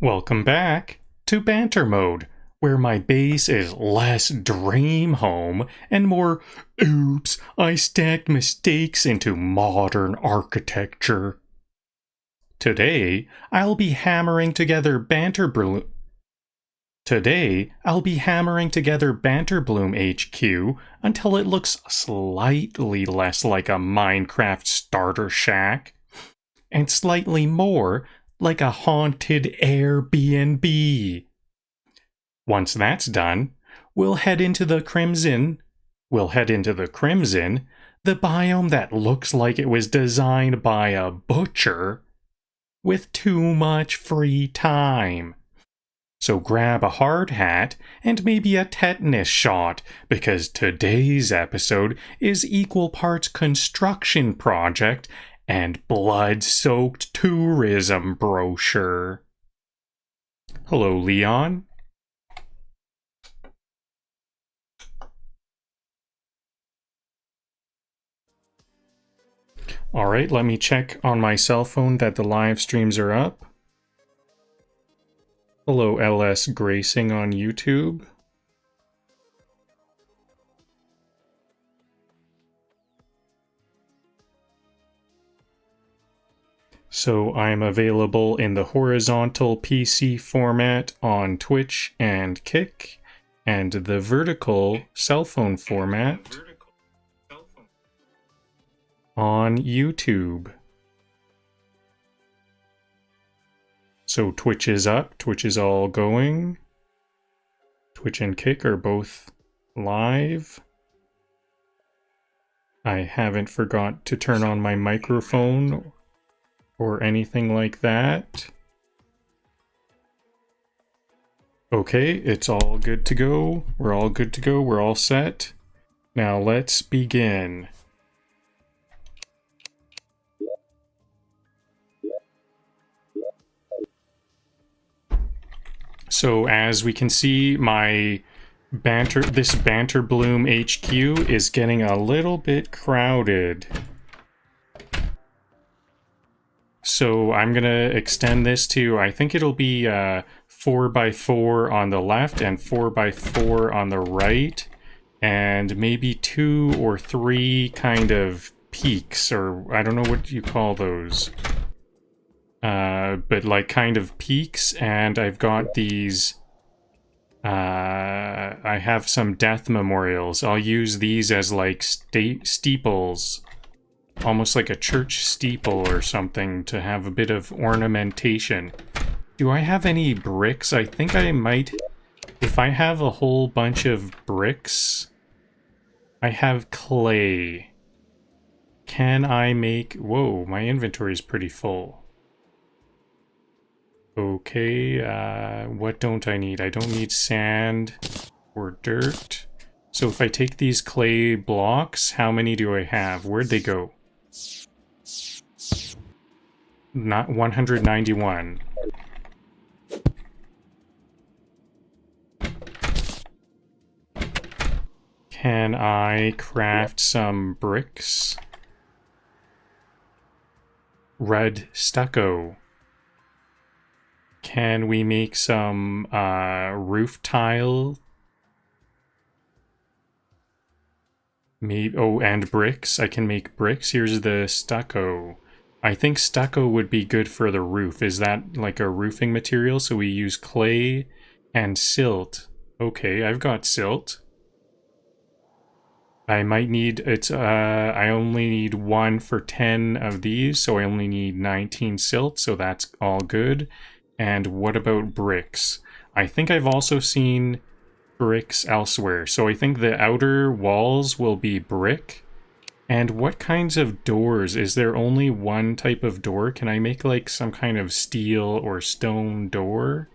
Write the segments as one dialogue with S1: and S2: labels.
S1: Welcome back to Banter Mode, where my base is less dream home and more oops, I stacked mistakes into modern architecture. Today, I'll be hammering together Banterbloom HQ until it looks slightly less like a Minecraft starter shack, and slightly more like a haunted Airbnb. Once that's done, we'll head into the Crimson, the biome that looks like it was designed by a butcher with too much free time. So grab a hard hat and maybe a tetanus shot, because today's episode is equal parts construction project and blood-soaked tourism brochure. Hello, Leon. Alright, let me check on my cell phone that the live streams are up. Hello, LS Gracing on YouTube. So I'm available in the horizontal PC format on Twitch and Kick, and the vertical cell phone format on YouTube. So Twitch is up, Twitch is all going. Twitch and Kick are both live. I haven't forgot to turn on my microphone or anything like that. Okay, it's all good to go. We're all good to go. We're all set. Now let's begin. So as we can see, this Banterbloom HQ is getting a little bit crowded. So I'm gonna extend this to, I think it'll be 4x4 on the left and 4x4 on the right, and maybe 2 or 3 kind of peaks, or I don't know what you call those. But like kind of peaks, and I've got these, I have some death memorials. I'll use these as like steeples. Almost like a church steeple or something to have a bit of ornamentation. Do I have any bricks? I think I might. If I have a whole bunch of bricks, I have clay. Can I make... Whoa, my inventory is pretty full. Okay, what don't I need? I don't need sand or dirt. So if I take these clay blocks, how many do I have? Where'd they go? Not 191. Can I craft some bricks? Red stucco. Can we make some roof tile? Maybe, oh, and bricks. I can make bricks. Here's the stucco. I think stucco would be good for the roof. Is that like a roofing material? So we use clay and silt. Okay, I've got silt. I might need, I only need 1 for 10 of these, so I only need 19 silt, so that's all good. And what about bricks? I think I've also seen bricks elsewhere. So I think the outer walls will be brick. And what kinds of doors? Is there only one type of door? Can I make like some kind of steel or stone door?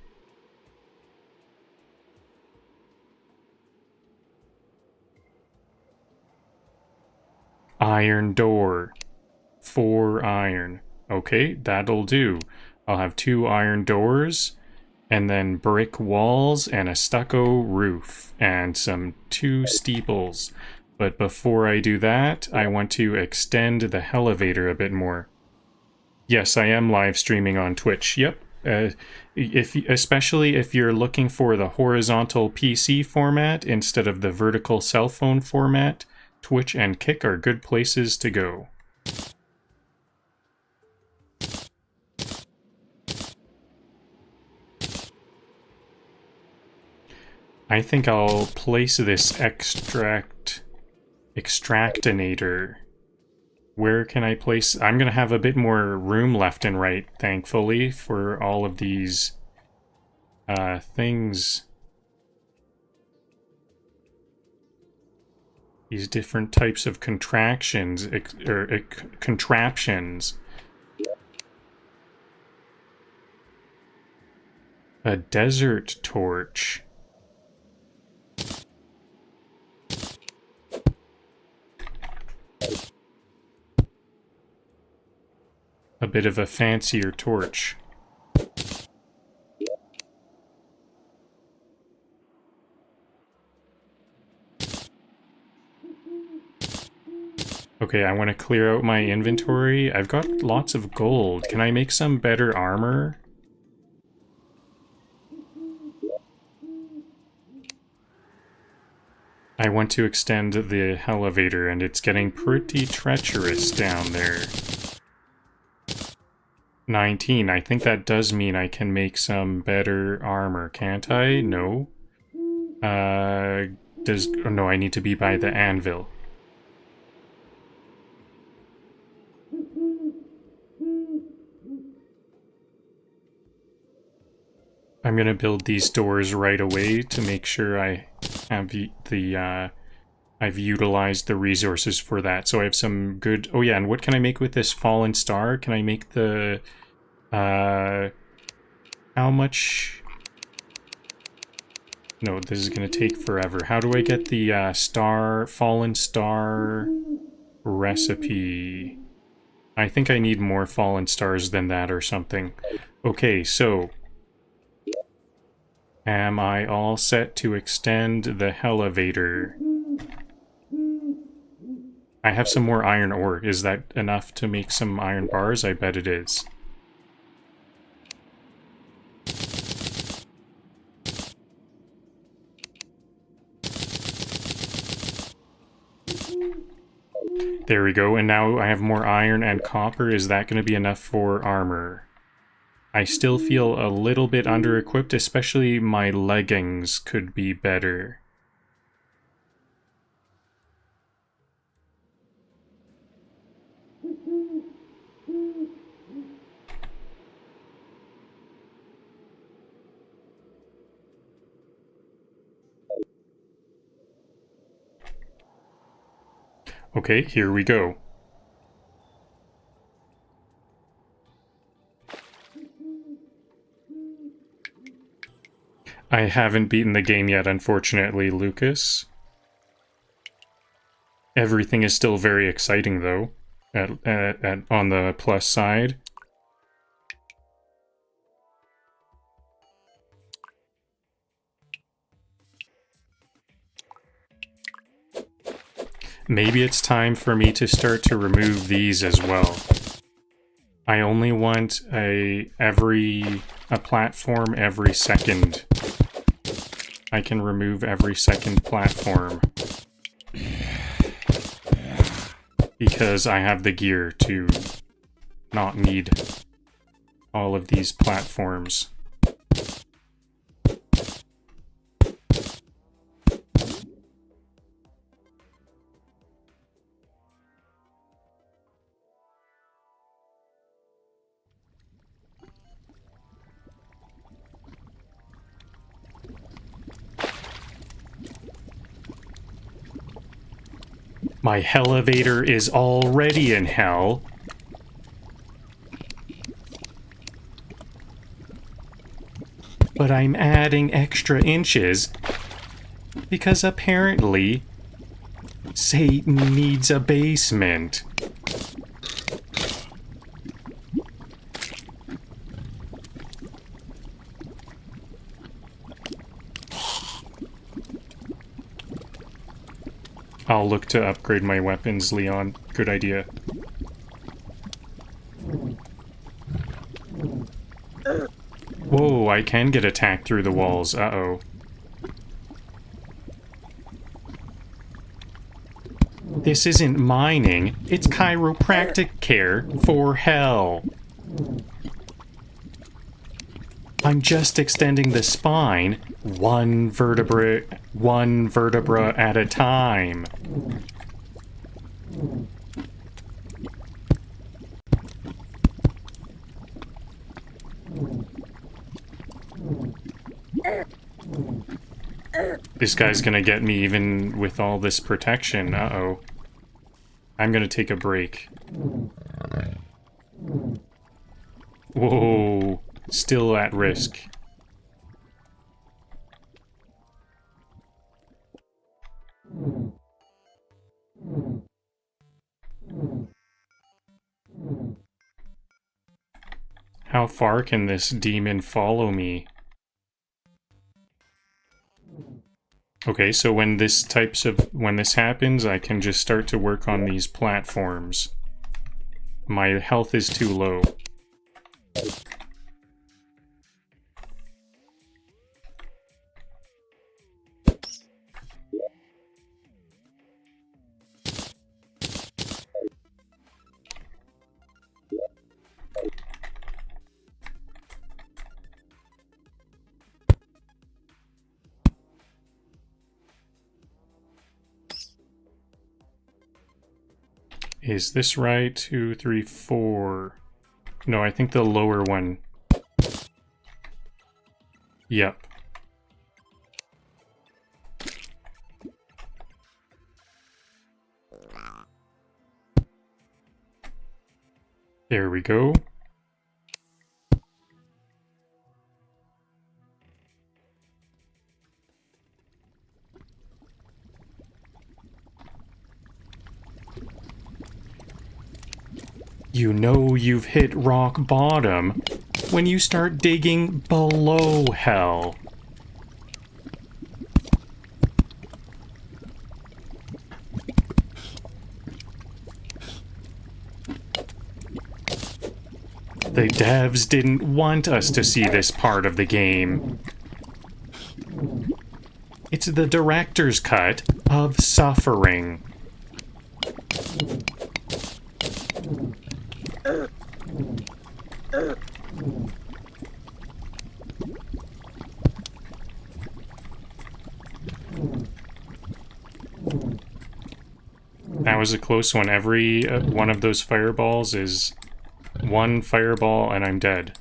S1: Iron door. 4 iron. Okay, that'll do. I'll have 2 iron doors, and then brick walls and a stucco roof, and some 2 steeples. But before I do that, I want to extend the elevator a bit more. Yes, I am live streaming on Twitch. Yep, Especially if you're looking for the horizontal PC format instead of the vertical cell phone format, Twitch and Kick are good places to go. I think I'll place this extractinator. Where can I place? I'm gonna have a bit more room left and right, thankfully, for all of these things. These different types of contraptions. A desert torch. A bit of a fancier torch. Okay, I want to clear out my inventory. I've got lots of gold. Can I make some better armor? I want to extend the elevator, and it's getting pretty treacherous down there. 19. I think that does mean I can make some better armor, can't I? No. Oh no, I need to be by the anvil. I'm gonna build these doors right away to make sure I have I've utilized the resources for that. So I have some good... Oh yeah, and what can I make with this fallen star? Can I make the... how much... No, this is gonna take forever. How do I get the fallen star recipe? I think I need more fallen stars than that or something. Okay, so... Am I all set to extend the elevator? I have some more iron ore. Is that enough to make some iron bars? I bet it is. There we go, and now I have more iron and copper. Is that going to be enough for armor? I still feel a little bit under-equipped, especially my leggings could be better. Okay, here we go. I haven't beaten the game yet, unfortunately, Lucas. Everything is still very exciting, though, on the plus side. Maybe it's time for me to start to remove these as well. I only want a platform every second. I can remove every second platform. Because I have the gear to not need all of these platforms. My elevator is already in hell. But I'm adding extra inches because apparently Satan needs a basement. I'll look to upgrade my weapons, Leon. Good idea. Oh, I can get attacked through the walls. Uh-oh. This isn't mining, it's chiropractic care for hell. I'm just extending the spine, one vertebra at a time. This guy's gonna get me even with all this protection. Uh-oh. I'm gonna take a break. Whoa. Still at risk. How far can this demon follow me? Okay, so when this happens, I can just start to work on these platforms. My health is too low. Is this right? 2, 3, 4. No, I think the lower one. Yep. There we go. You know you've hit rock bottom when you start digging below hell. The devs didn't want us to see this part of the game. It's the director's cut of suffering. That was a close one. Every one of those fireballs is one fireball and I'm dead.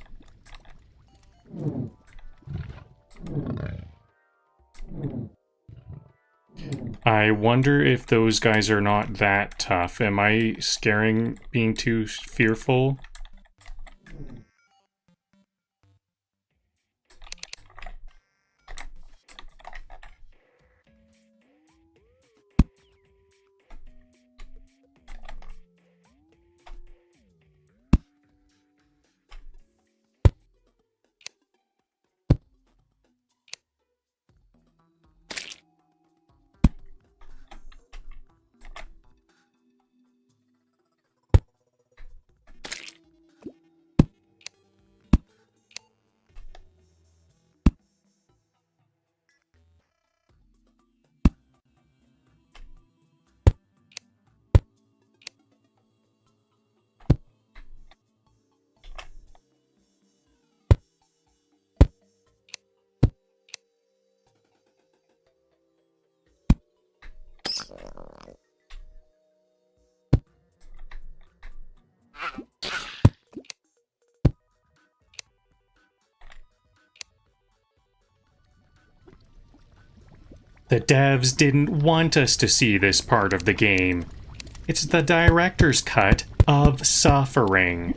S1: I wonder if those guys are not that tough. Am I being too fearful? The devs didn't want us to see this part of the game. It's the director's cut of suffering.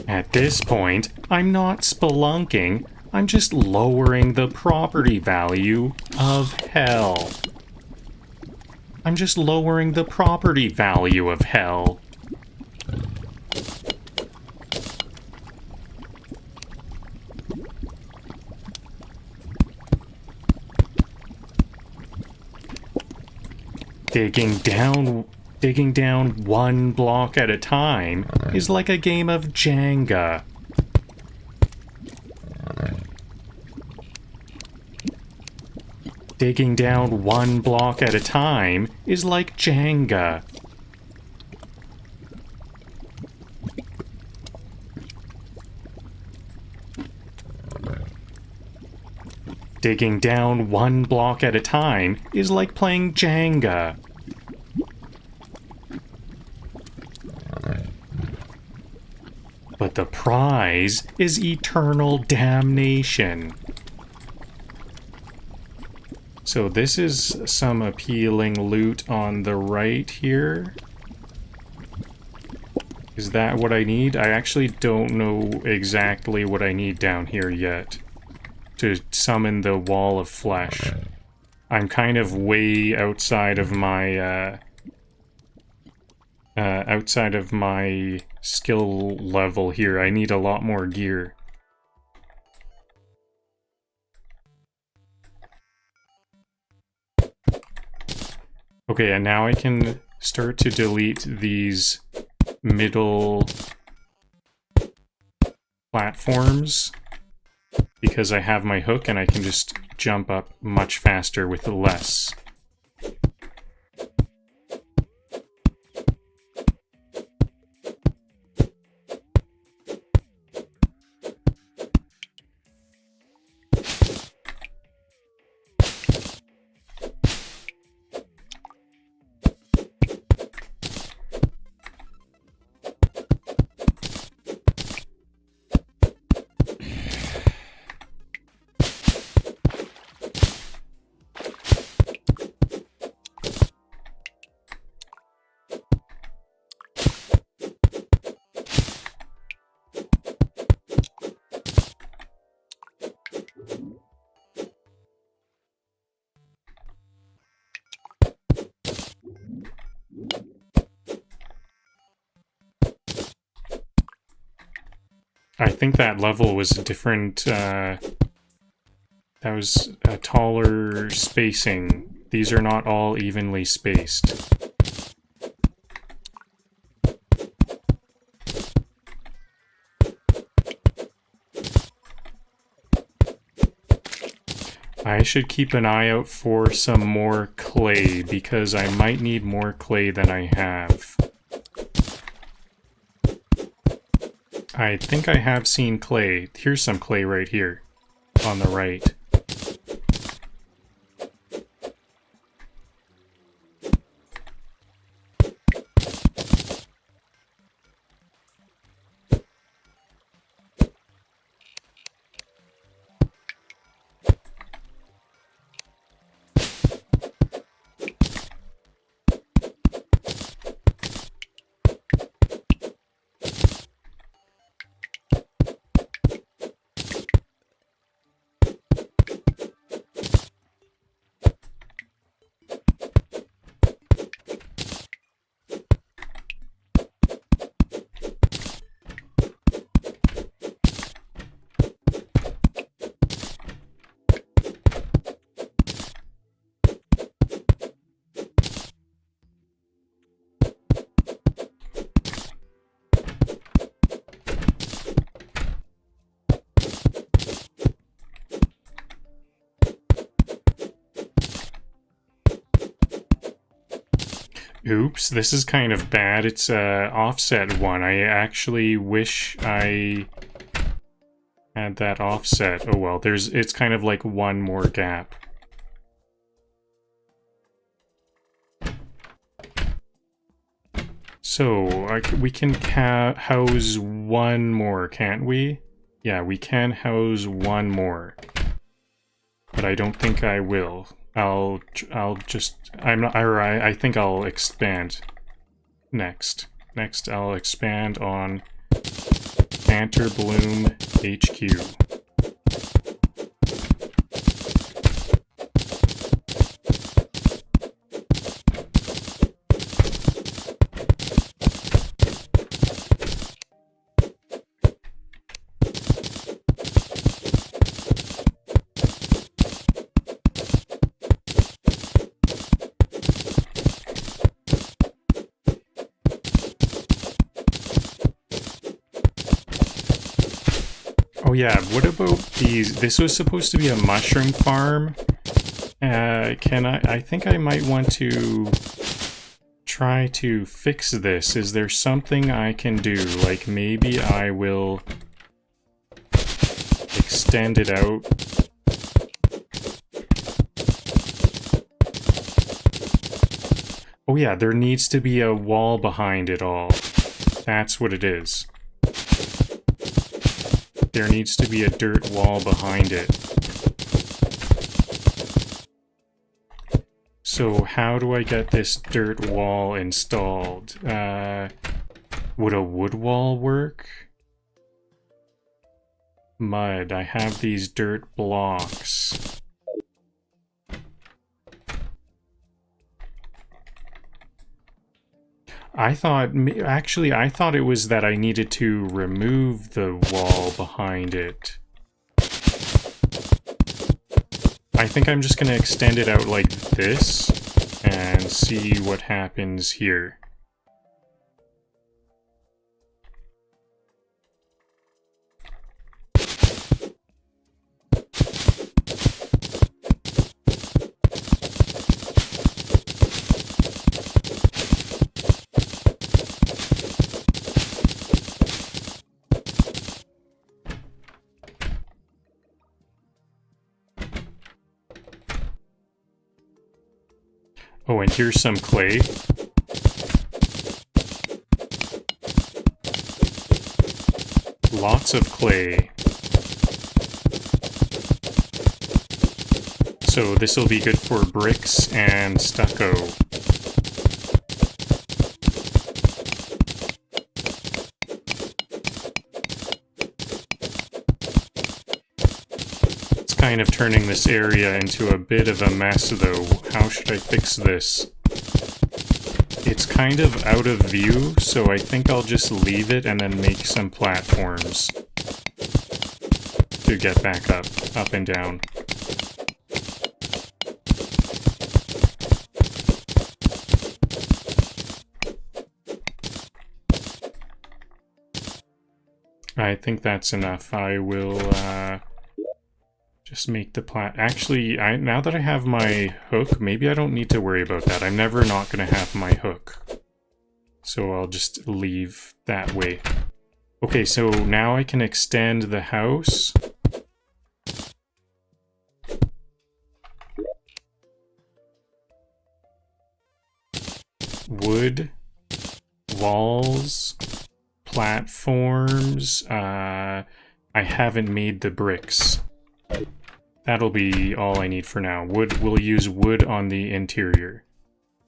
S1: At this point, I'm not spelunking, I'm just lowering the property value of hell. I'm just lowering the property value of hell. Digging down one block at a time is like a game of Jenga. Digging down one block at a time is like Jenga. Digging down one block at a time is like playing Jenga. But the prize is eternal damnation. So this is some appealing loot on the right here. Is that what I need? I actually don't know exactly what I need down here yet to summon the wall of flesh. I'm kind of way outside of my skill level here. I need a lot more gear. Okay, and now I can start to delete these middle platforms because I have my hook and I can just jump up much faster with less. I think that level was different, that was a taller spacing. These are not all evenly spaced. I should keep an eye out for some more clay, because I might need more clay than I have. I think I have seen clay. Here's some clay right here, on the right. Oops, this is kind of bad. It's a offset one. I actually wish I had that offset. Oh well, it's kind of like one more gap. So, we can house one more, can't we? Yeah, we can house one more. But I don't think I will. I think I'll expand next. Next, I'll expand on Banterbloom HQ. Oh yeah, what about these? This was supposed to be a mushroom farm. I think I might want to try to fix this. Is there something I can do? Like maybe I will extend it out. Oh yeah, there needs to be a wall behind it all. That's what it is. There needs to be a dirt wall behind it. So how do I get this dirt wall installed? Would a wood wall work? Mud. I have these dirt blocks. I thought it was that I needed to remove the wall behind it. I think I'm just going to extend it out like this and see what happens here. Oh, and here's some clay. Lots of clay. So this will be good for bricks and stucco. It's kind of turning this area into a bit of a mess though. How should I fix this? It's kind of out of view, so I think I'll just leave it and then make some platforms to get back up and down. I think that's enough. I will just make the Actually, now that I have my hook, maybe I don't need to worry about that. I'm never not going to have my hook. So I'll just leave that way. Okay, so now I can extend the house. Wood, walls, platforms. I haven't made the bricks. That'll be all I need for now. We'll use wood on the interior.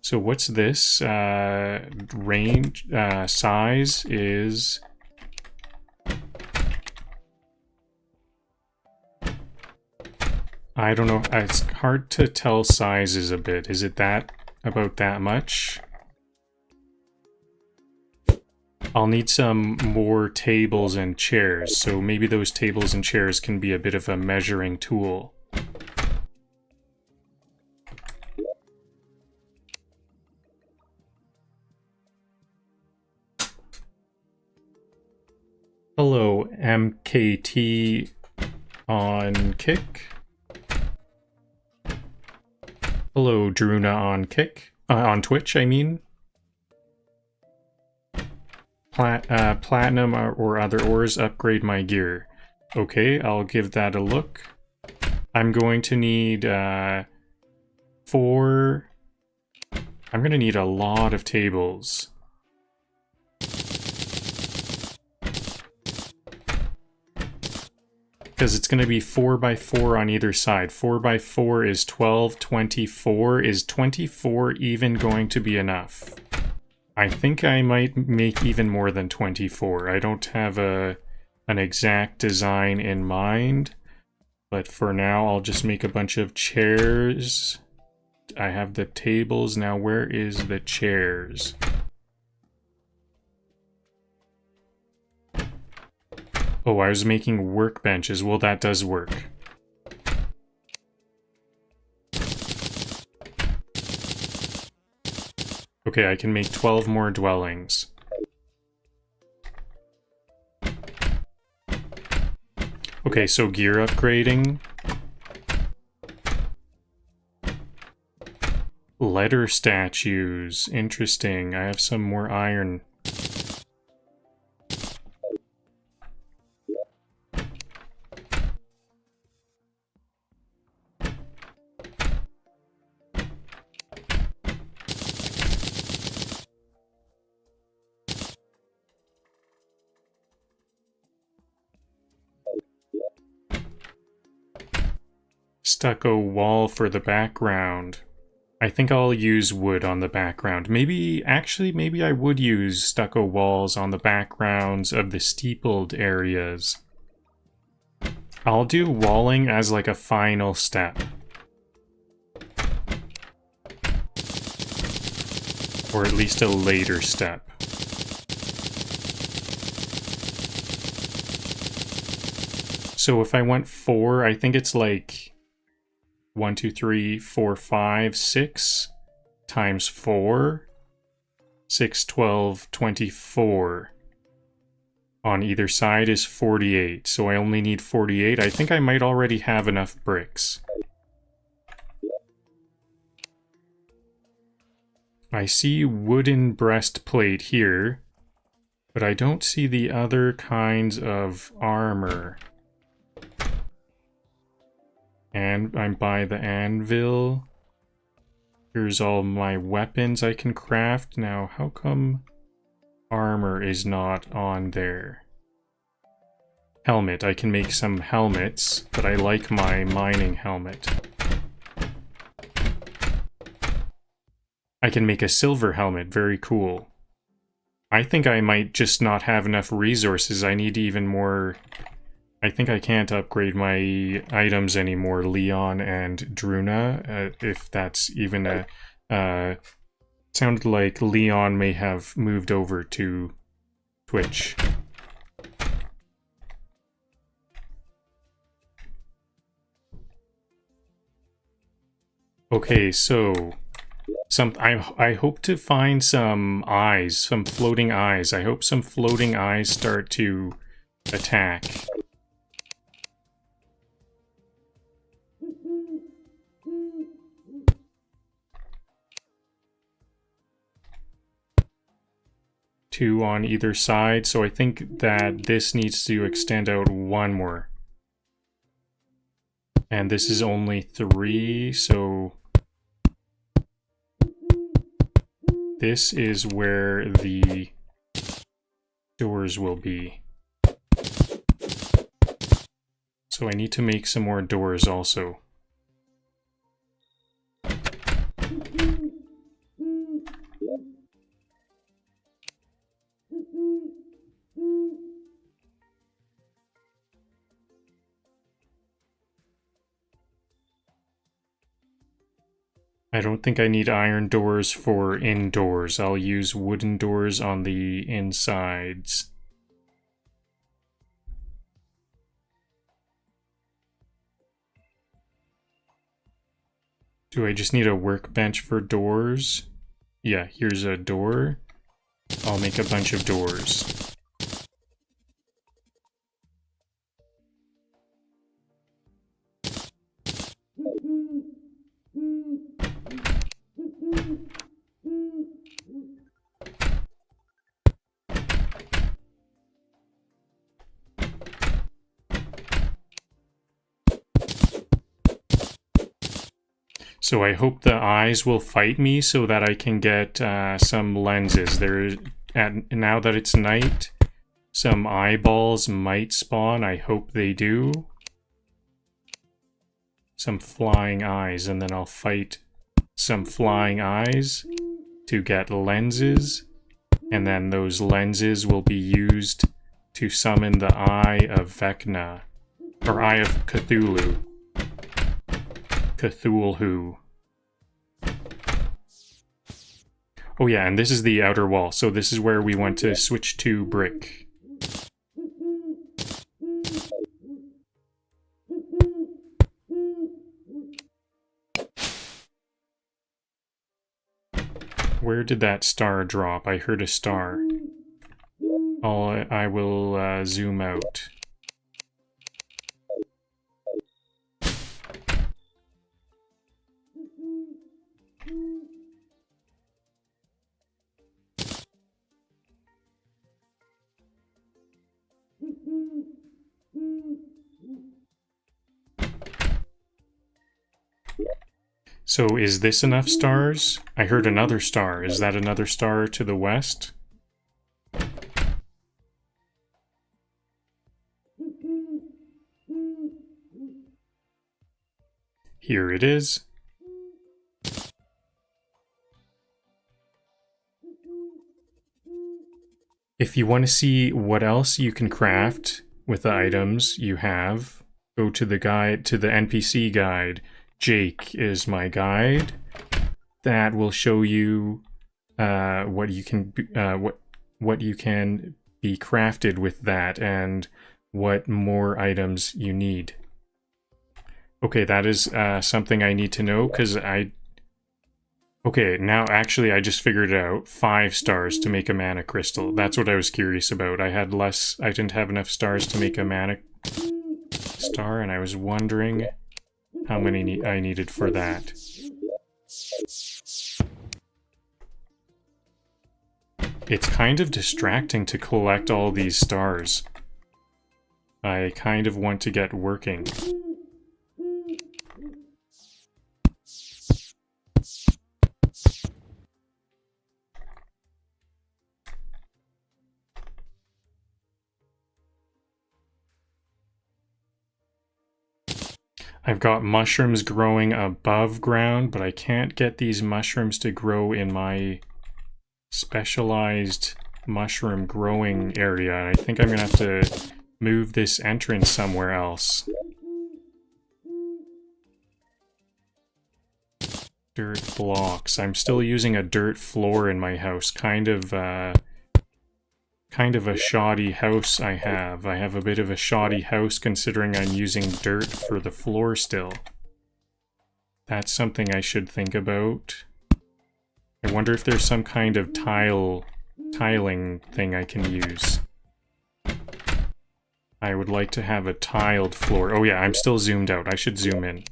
S1: So what's this? Range, size is... I don't know. It's hard to tell sizes a bit. Is it about that much? I'll need some more tables and chairs, so maybe those tables and chairs can be a bit of a measuring tool. Hello, MKT on Kick. Hello, Druna on Kick. On Twitch, I mean. Platinum or other ores upgrade my gear. Okay, I'll give that a look. I'm going to need 4... I'm going to need a lot of tables. Because it's going to be 4 by 4 on either side. 4 by 4 is 12, 24. Is 24 even going to be enough? I think I might make even more than 24. I don't have an exact design in mind, but for now I'll just make a bunch of chairs. I have the tables. Now where is the chairs? Oh, I was making workbenches. Well, that does work. Okay, I can make 12 more dwellings. Okay, so gear upgrading. Letter statues. Interesting. I have some more iron. Stucco wall for the background. I think I'll use wood on the background. Maybe I would use stucco walls on the backgrounds of the steepled areas. I'll do walling as like a final step. Or at least a later step. So if I went 4, I think it's like 1, 2, 3, 4, 5, 6 times 4. 6, 12, 24. On either side is 48, so I only need 48. I think I might already have enough bricks. I see wooden breastplate here, but I don't see the other kinds of armor. And I'm by the anvil. Here's all my weapons I can craft. Now, how come armor is not on there? Helmet. I can make some helmets, but I like my mining helmet. I can make a silver helmet. Very cool. I think I might just not have enough resources. I need even more... I think I can't upgrade my items anymore, Leon and Druna, if that's even a... sounded like Leon may have moved over to Twitch. Okay, so... I hope to find some eyes, some floating eyes. I hope some floating eyes start to attack. Two on either side, so I think that this needs to extend out one more. And this is only 3, so... This is where the doors will be. So I need to make some more doors also. I don't think I need iron doors for indoors. I'll use wooden doors on the insides. Do I just need a workbench for doors? Yeah, here's a door. I'll make a bunch of doors. So I hope the eyes will fight me so that I can get some lenses. Now that it's night, some eyeballs might spawn. I hope they do. Some flying eyes, and then I'll fight some flying eyes to get lenses. And then those lenses will be used to summon the Eye of Vecna. Or Eye of Cthulhu. Cthulhu. Oh yeah, and this is the outer wall, so this is where we want to switch to brick. Where did that star drop? I heard a star. I will zoom out. So is this enough stars? I heard another star. Is that another star to the west? Here it is. If you want to see what else you can craft with the items you have, go to the guide, to the NPC guide. Jake is my guide. That will show you what you can what you can be crafted with that and what more items you need. Okay, that is something I need to know because okay, now actually I just figured it out. 5 stars to make a mana crystal. That's what I was curious about. I didn't have enough stars to make a mana star, and I was wondering how many I needed for that. It's kind of distracting to collect all these stars. I kind of want to get working. I've got mushrooms growing above ground, but I can't get these mushrooms to grow in my specialized mushroom growing area. I think I'm gonna have to move this entrance somewhere else. Dirt blocks. I'm still using a dirt floor in my house. Kind of a shoddy house I have. I have a bit of a shoddy house considering I'm using dirt for the floor still. That's something I should think about. I wonder if there's some kind of tiling thing I can use. I would like to have a tiled floor. Oh yeah, I'm still zoomed out. I should zoom in.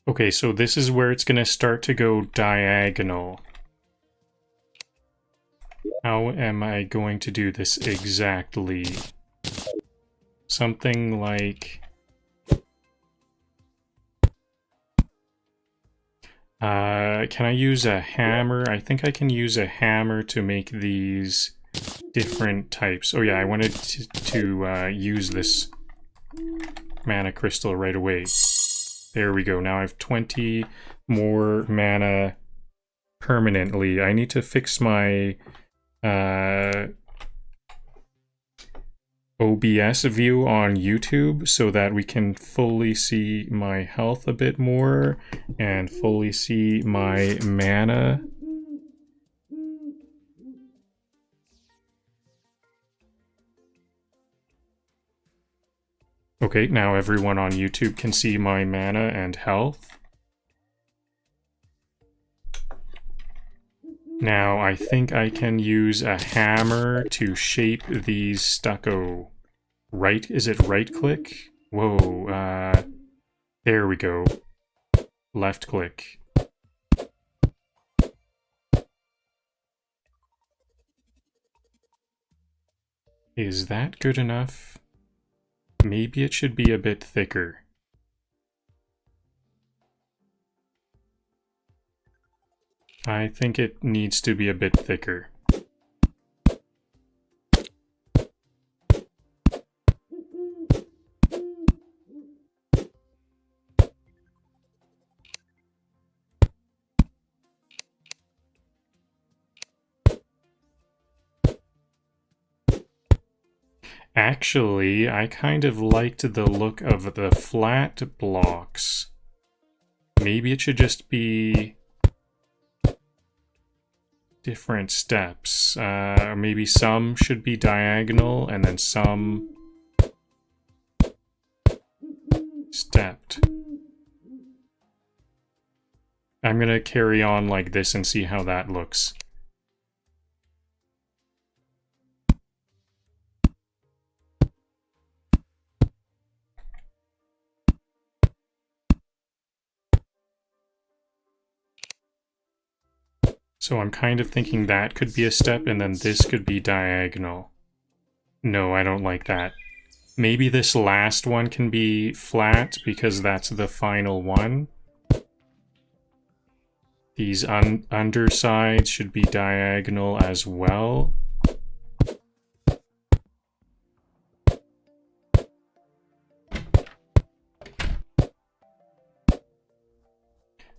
S1: Okay, so this is where it's going to start to go diagonal. How am I going to do this exactly? Something like... can I use a hammer? I think I can use a hammer to make these different types. Oh yeah, I wanted to use this mana crystal right away. There we go. Now I have 20 more mana permanently. I need to fix my OBS view on YouTube so that we can fully see my health a bit more and fully see my mana. Okay, now everyone on YouTube can see my mana and health. Now I think I can use a hammer to shape these stucco. Right? Is it right click? Whoa, there we go. Left click. Is that good enough? Maybe it should be a bit thicker. I think it needs to be a bit thicker. Actually, I kind of liked the look of the flat blocks. Maybe it should just be different steps. Maybe some should be diagonal and then some stepped. I'm gonna carry on like this and see how that looks. So I'm kind of thinking that could be a step and then this could be diagonal. No, I don't like that. Maybe this last one can be flat because that's the final one. These undersides should be diagonal as well.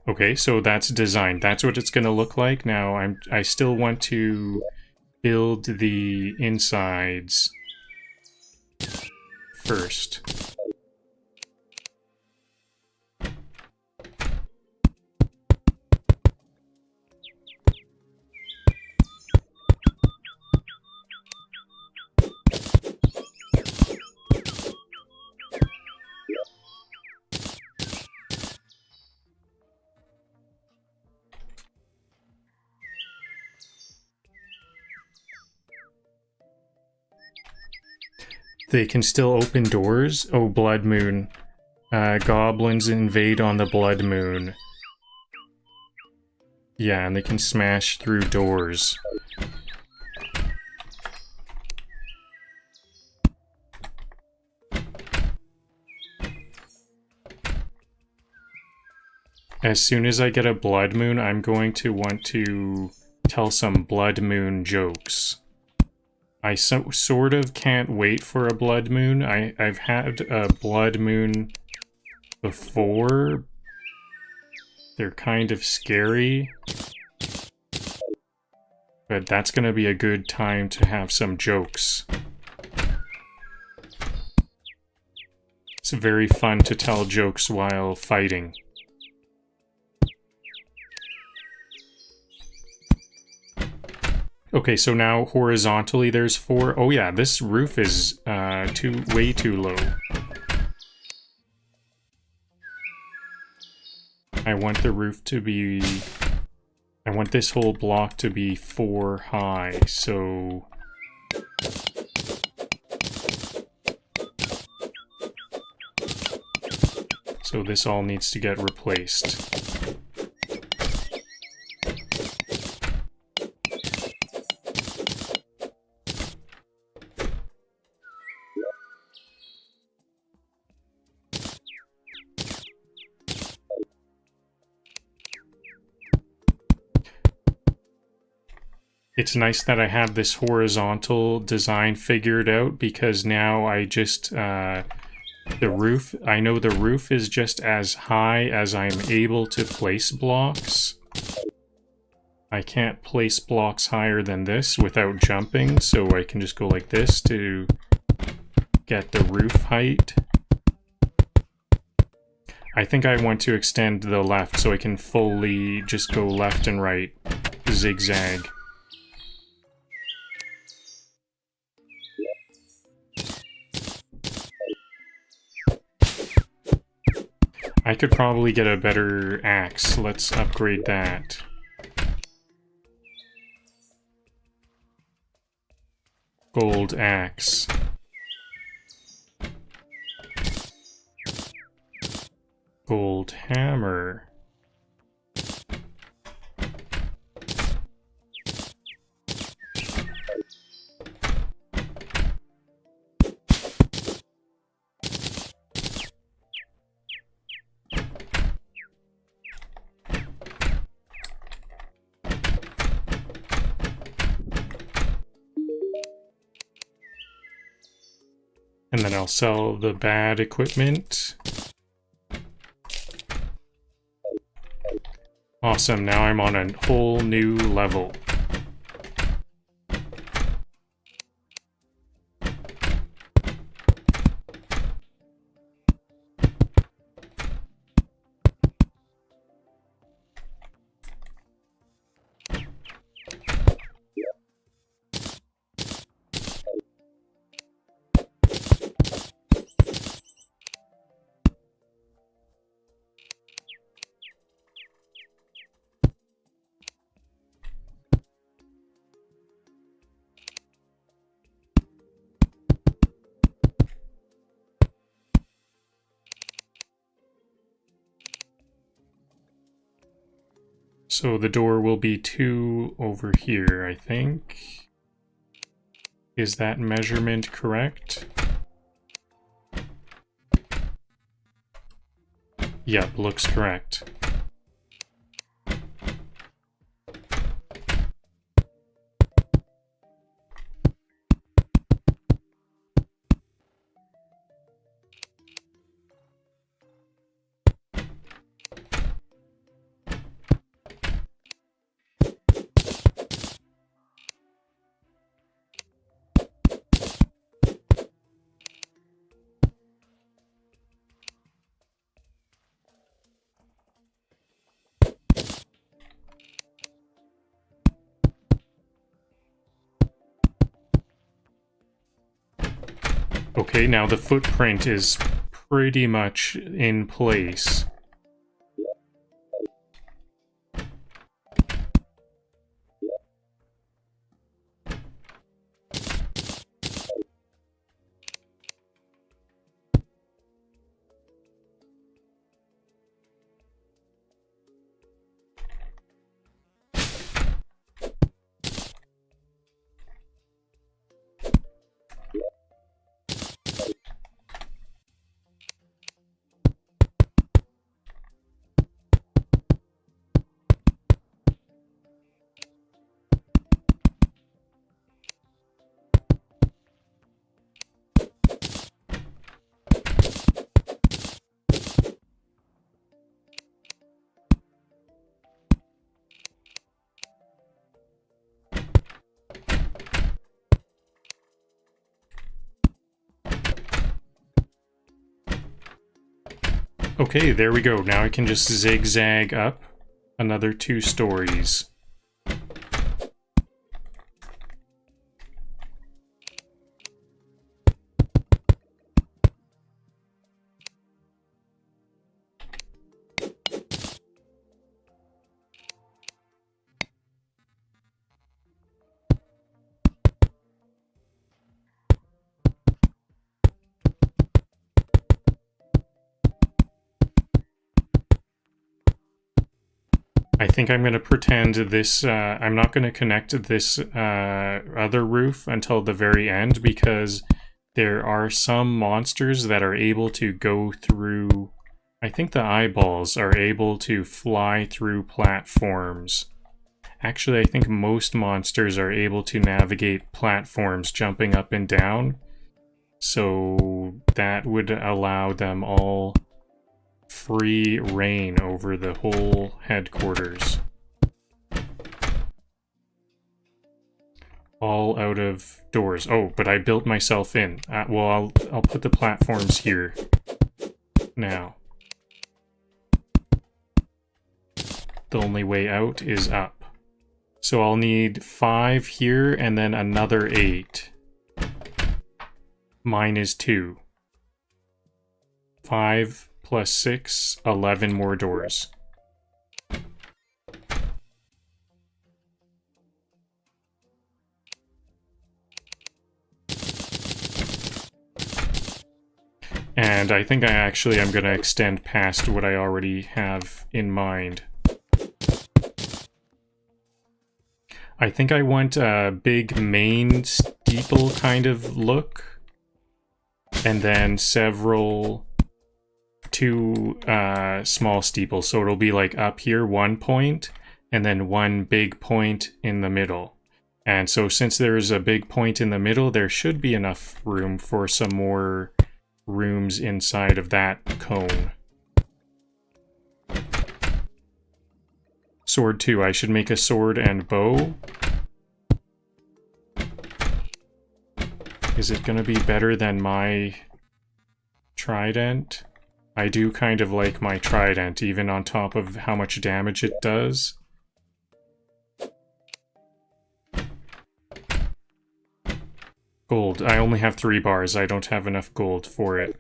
S1: Okay, so that's designed. That's what it's going to look like. Now I still want to build the insides first. They can still open doors? Oh, Blood Moon. Goblins invade on the Blood Moon. Yeah, and they can smash through doors. As soon as I get a Blood Moon, I'm going to want to tell some Blood Moon jokes. I sort of can't wait for a Blood Moon. I've had a Blood Moon before. They're kind of scary. But that's gonna be a good time to have some jokes. It's very fun to tell jokes while fighting. Okay, so now horizontally there's 4. Oh yeah, this roof is way too low. I want the roof to be... I want this whole block to be 4 high, so... So this all needs to get replaced. It's nice that I have this horizontal design figured out because now I just, the roof, I know the roof is just as high as I'm able to place blocks. I can't place blocks higher than this without jumping, so I can just go like this to get the roof height. I think I want to extend the left so I can fully just go left and right, zigzag. I could probably get a better axe. Let's upgrade that. Gold axe. Gold hammer. And then I'll sell the bad equipment. Awesome, now I'm on a whole new level. So the door will be 2 over here, I think. Is that measurement correct? Yep, looks correct. Okay, now the footprint is pretty much in place. Okay, there we go. Now I can just zigzag up another 2 stories. I think I'm going to pretend this, I'm not going to connect this other roof until the very end, because there are some monsters that are able to go through, I think the eyeballs are able to fly through platforms. Actually, I think most monsters are able to navigate platforms jumping up and down, so that would allow them all free reign over the whole headquarters. All out of doors. Oh, but I built myself in. Well, I'll put the platforms here now. The only way out is up. So I'll need 5 here and then another 8. Mine is 2. 5 plus 6, 11 more doors. And I think I'm going to extend past what I already have in mind. I think I want a big main steeple kind of look, and then two small steeples. So it'll be like up here, 1 point, and then 1 big point in the middle. And so since there's a big point in the middle, there should be enough room for some more rooms inside of that cone. Sword 2. I should make a sword and bow. Is it gonna be better than my trident? I do kind of like my trident, even on top of how much damage it does. Gold. I only have 3 bars. I don't have enough gold for it.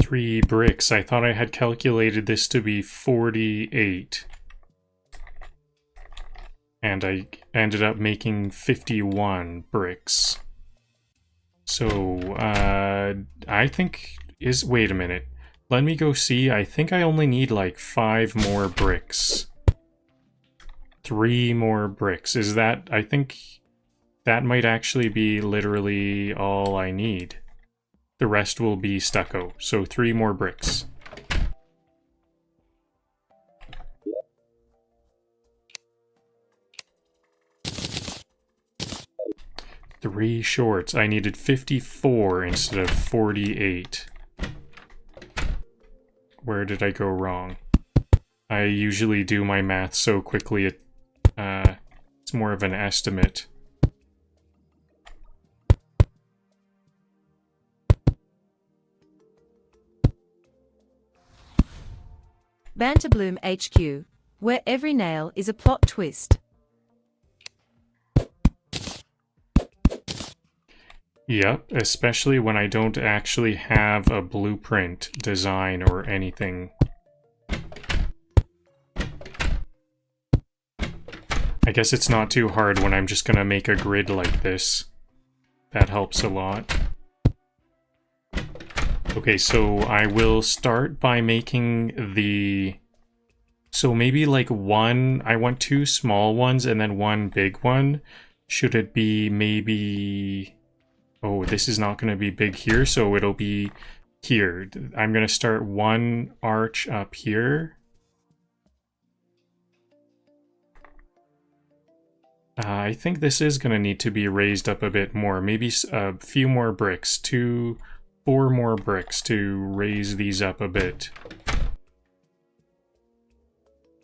S1: 3 bricks. I thought I had calculated this to be 48. And I ended up making 51 bricks. So, I think wait a minute. Let me go see. I think I only need like 5 more bricks. 3 more bricks. Is that, I think that might actually be literally all I need. The rest will be stucco. So 3 more bricks. Three shorts. I needed 54 instead of 48. Where did I go wrong? I usually do my math so quickly it's more of an estimate.
S2: Banterbloom HQ, where every nail is a plot twist.
S1: Yep, especially when I don't actually have a blueprint design or anything. I guess it's not too hard when I'm just gonna make a grid like this. That helps a lot. Okay, so I will start by making the... So maybe like one... I want 2 small ones and then 1 big one. Should it be maybe... Oh, this is not going to be big here, so it'll be here. I'm going to start 1 arch up here. I think this is going to need to be raised up a bit more. Maybe a few more bricks. 4 more bricks to raise these up a bit.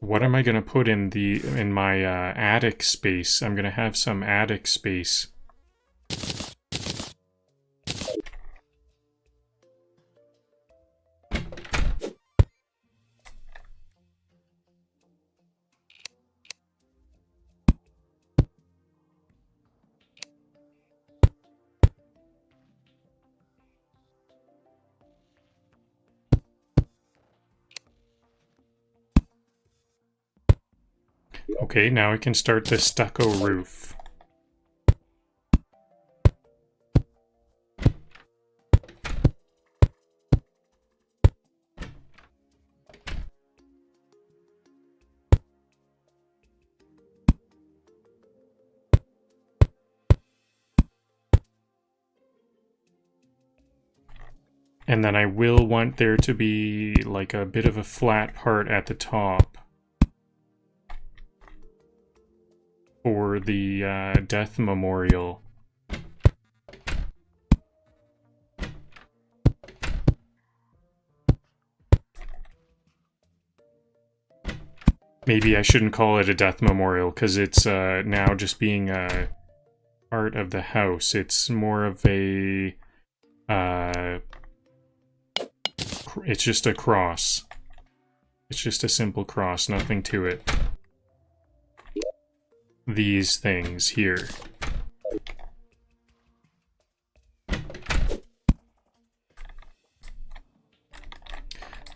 S1: What am I going to put in my attic space? I'm going to have some attic space. Okay, now I can start the stucco roof. And then I will want there to be like a bit of a flat part at the top for the death memorial. Maybe I shouldn't call it a death memorial because it's now just being a part of the house. It's more of a it's just a cross. It's just a simple cross, nothing to it. These things here.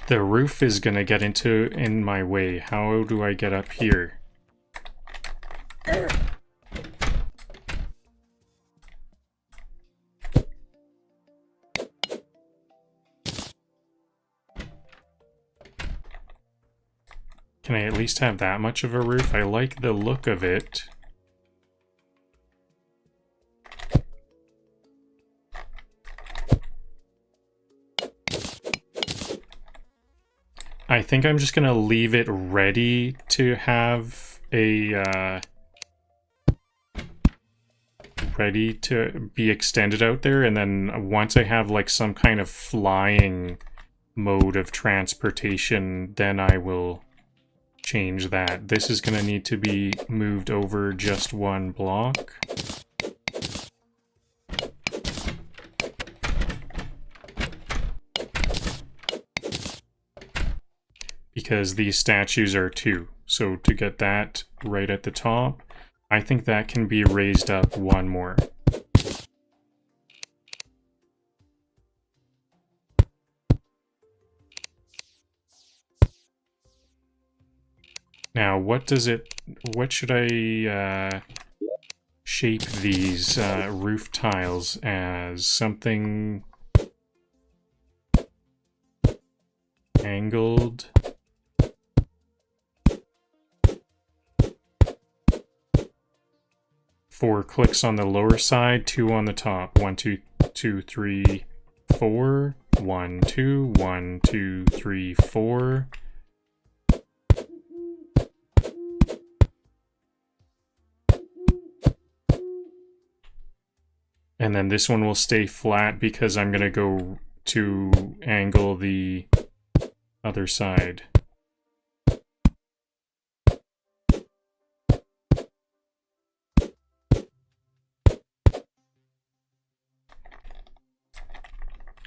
S1: The roof is gonna get in my way. How do I get up here? Can I at least have that much of a roof? I like the look of it. I think I'm just gonna leave it ready to have a ready to be extended out there, and then once I have like some kind of flying mode of transportation, then I will change that. This is gonna need to be moved over just 1 block. Because these statues are 2. So to get that right at the top, I think that can be raised up 1 more. Now, what should I shape these roof tiles as? Something angled. Four clicks on the lower side, two on the top. 1, 2, 2, 3, 4. 1, 2, 1, 2, 3, 4. And then this one will stay flat because I'm going to go to angle the other side.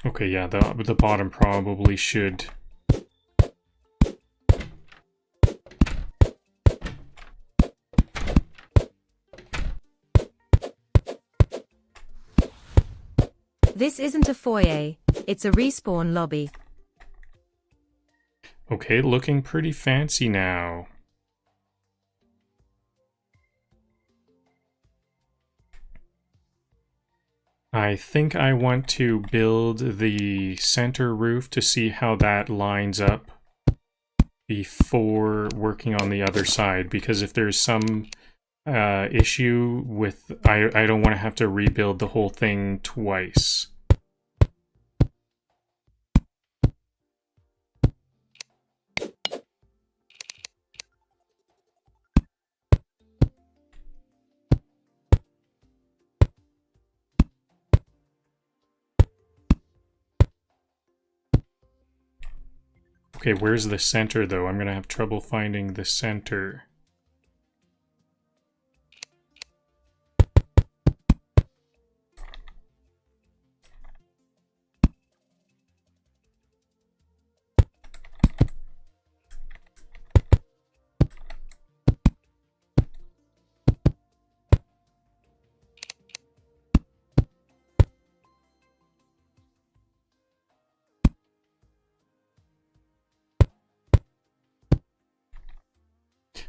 S1: Okay, yeah, the bottom probably should.
S2: This isn't a foyer, it's a respawn lobby.
S1: Okay, looking pretty fancy now. I think I want to build the center roof to see how that lines up before working on the other side, because if there's some issue with, I don't want to have to rebuild the whole thing twice. Okay, where's the center though? I'm gonna have trouble finding the center.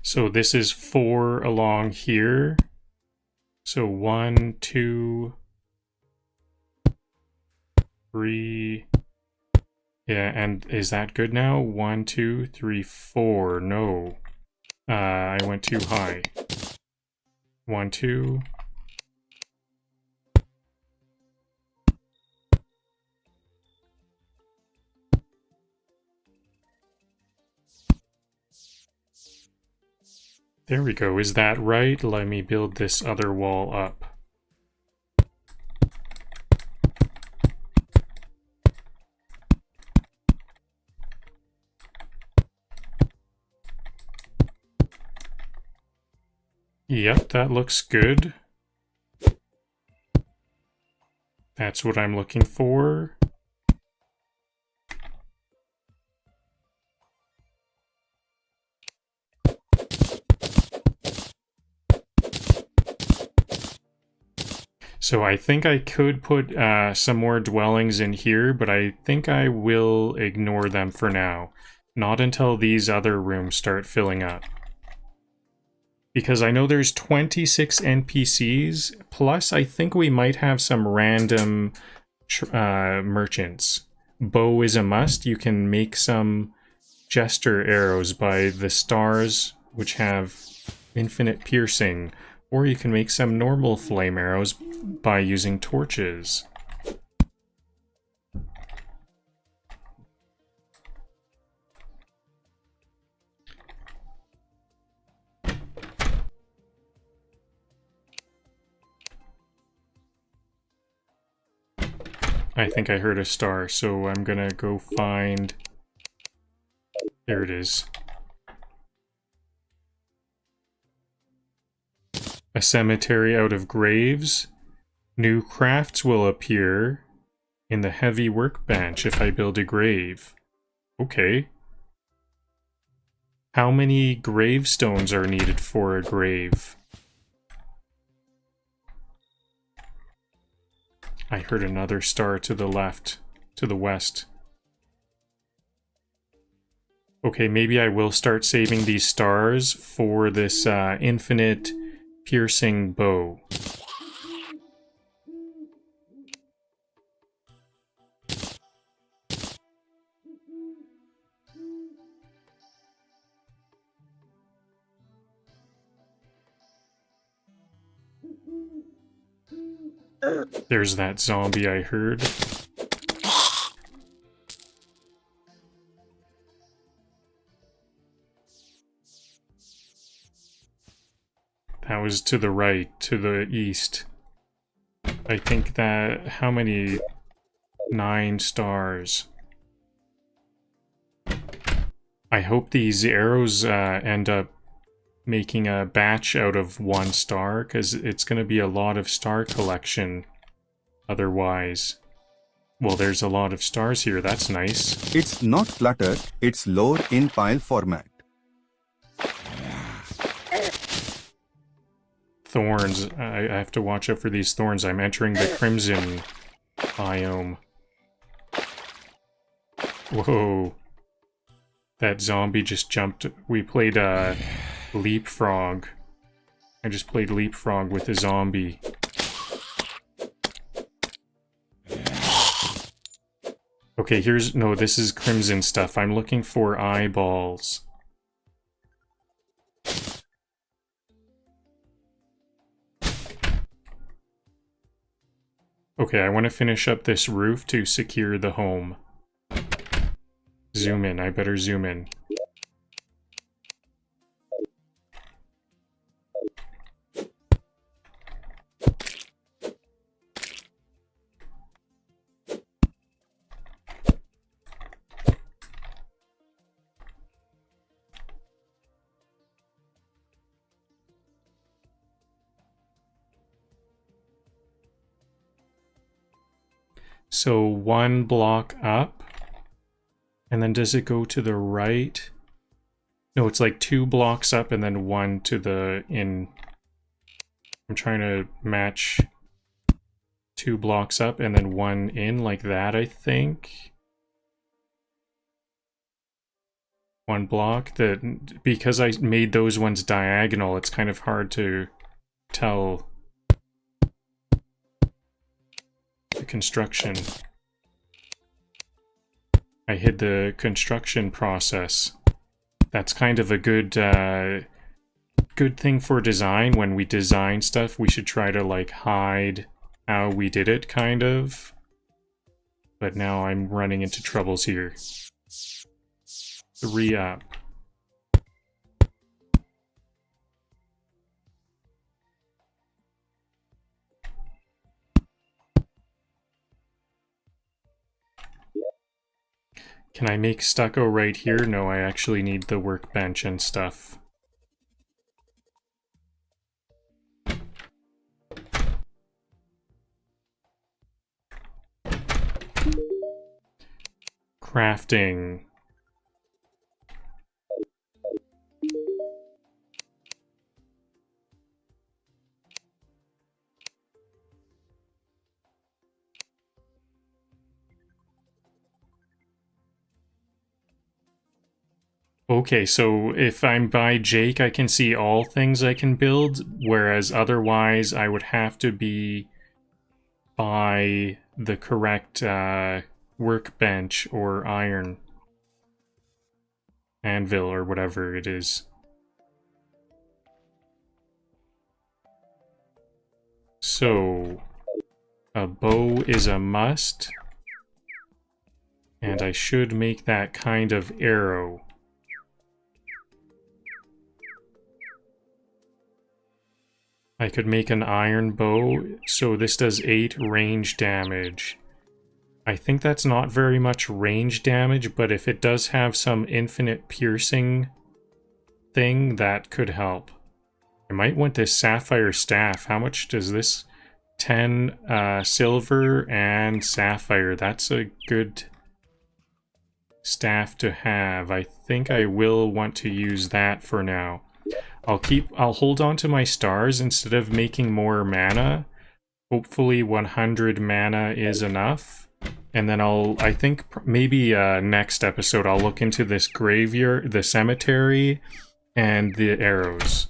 S1: So this is 4 along here. So 1, 2, 3. Yeah, and is that good now? 1, 2, 3, 4. No. I went too high. 1, 2. There we go. Is that right? Let me build this other wall up. Yep, that looks good. That's what I'm looking for. So I think I could put some more dwellings in here, but I think I will ignore them for now. Not until these other rooms start filling up. Because I know there's 26 NPCs, plus I think we might have some random merchants. Bow is a must. You can make some jester arrows by the stars, which have infinite piercing. Or you can make some normal flame arrows by using torches. I think I heard a star, so I'm gonna go find... There it is. A cemetery out of graves. New crafts will appear in the heavy workbench if I build a grave. Okay. How many gravestones are needed for a grave? I heard another star to the left, to the west. Okay, maybe I will start saving these stars for this infinite piercing bow. There's that zombie I heard. That was to the right, to the east. I think that... how many? 9 stars. I hope these arrows end up making a batch out of 1 star, because it's going to be a lot of star collection otherwise. Well, there's a lot of stars here, that's nice.
S3: It's not cluttered, it's lowered in pile format.
S1: Thorns. I have to watch out for these thorns. I'm entering the crimson biome. Whoa. That zombie just jumped. We played leapfrog. I just played leapfrog with a zombie. Okay, here's... no, this is crimson stuff. I'm looking for eyeballs. Okay, I want to finish up this roof to secure the home. Zoom in, I better zoom in. So 1 block up, and then does it go to the right? No, it's like 2 blocks up and then 1 to the in. I'm trying to match 2 blocks up and then 1 in, like that, I think. 1 block. Because I made those ones diagonal, it's kind of hard to tell the construction. I hid the construction process. That's kind of a good good thing for design. When we design stuff, we should try to like hide how we did it, kind of. But now I'm running into troubles here. 3 up. Can I make stucco right here? No, I actually need the workbench and stuff. Crafting. Okay, so if I'm by Jake, I can see all things I can build, whereas otherwise I would have to be by the correct workbench or iron anvil or whatever it is. So, a bow is a must, and I should make that kind of arrow. I could make an iron bow, so this does 8 range damage. I think that's not very much range damage, but if it does have some infinite piercing thing, that could help. I might want this sapphire staff. How much does this? 10 silver and sapphire. That's a good staff to have. I think I will want to use that for now. I'll hold on to my stars instead of making more mana. Hopefully 100 mana is enough. And then I think maybe next episode I'll look into this graveyard, the cemetery, and the arrows.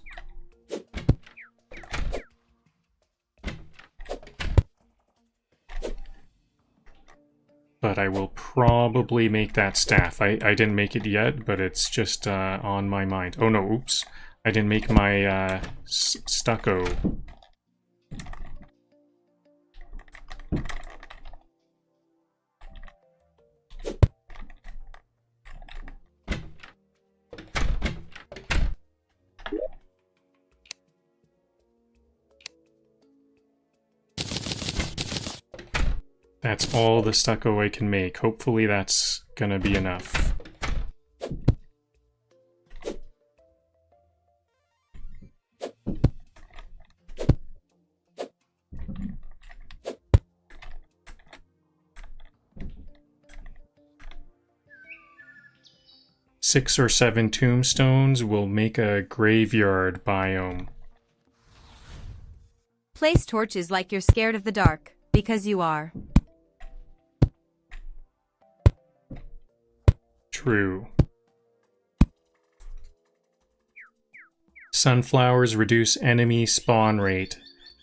S1: But I will probably make that staff. I didn't make it yet, but it's just on my mind. Oh no, oops. I didn't make my stucco. That's all the stucco I can make. Hopefully that's gonna be enough. Six or seven tombstones will make a graveyard biome.
S2: Place torches like you're scared of the dark, because you are.
S1: True. Sunflowers reduce enemy spawn rate.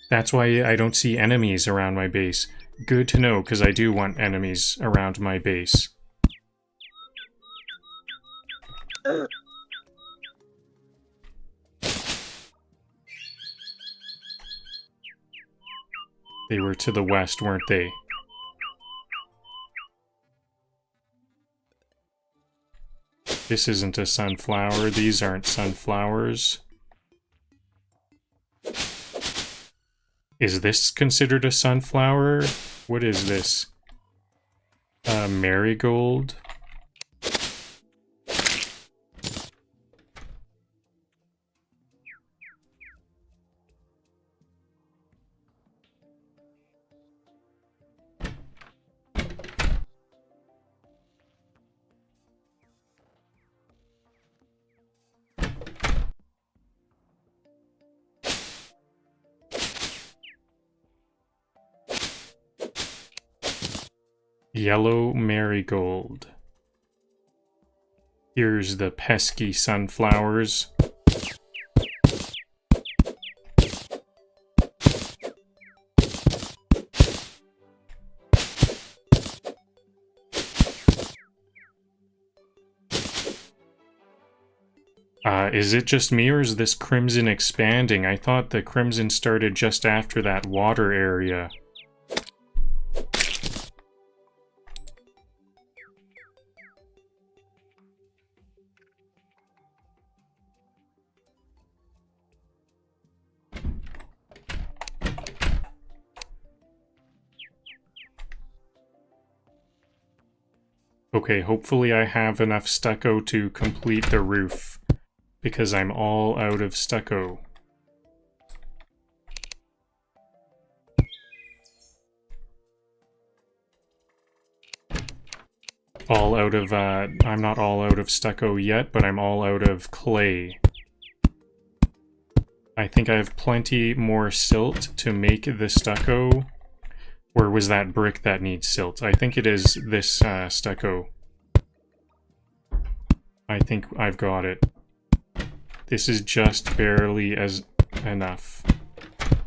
S1: That's why I don't see enemies around my base. Good to know, because I do want enemies around my base. They were to the west, weren't they? This isn't a sunflower. These aren't sunflowers. Is this considered a sunflower? What is this? A marigold? Yellow marigold. Here's the pesky sunflowers. Is it just me, or is this crimson expanding? I thought the crimson started just after that water area. Okay, hopefully I have enough stucco to complete the roof, because I'm all out of stucco. All out of, I'm not all out of stucco yet, but I'm all out of clay. I think I have plenty more silt to make the stucco. Or was that brick that needs silt? I think it is this stucco. I think I've got it. This is just barely as enough.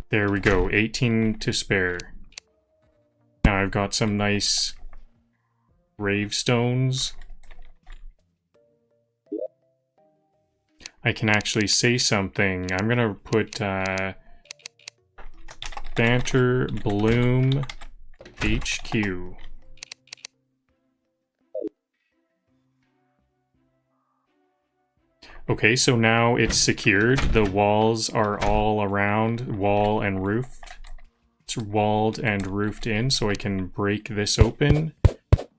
S1: There we go, 18 to spare. Now I've got some nice gravestones. I can actually say something. I'm gonna put Banterbloom HQ. Okay, so now it's secured. The walls are all around, wall and roof. It's walled and roofed in, so I can break this open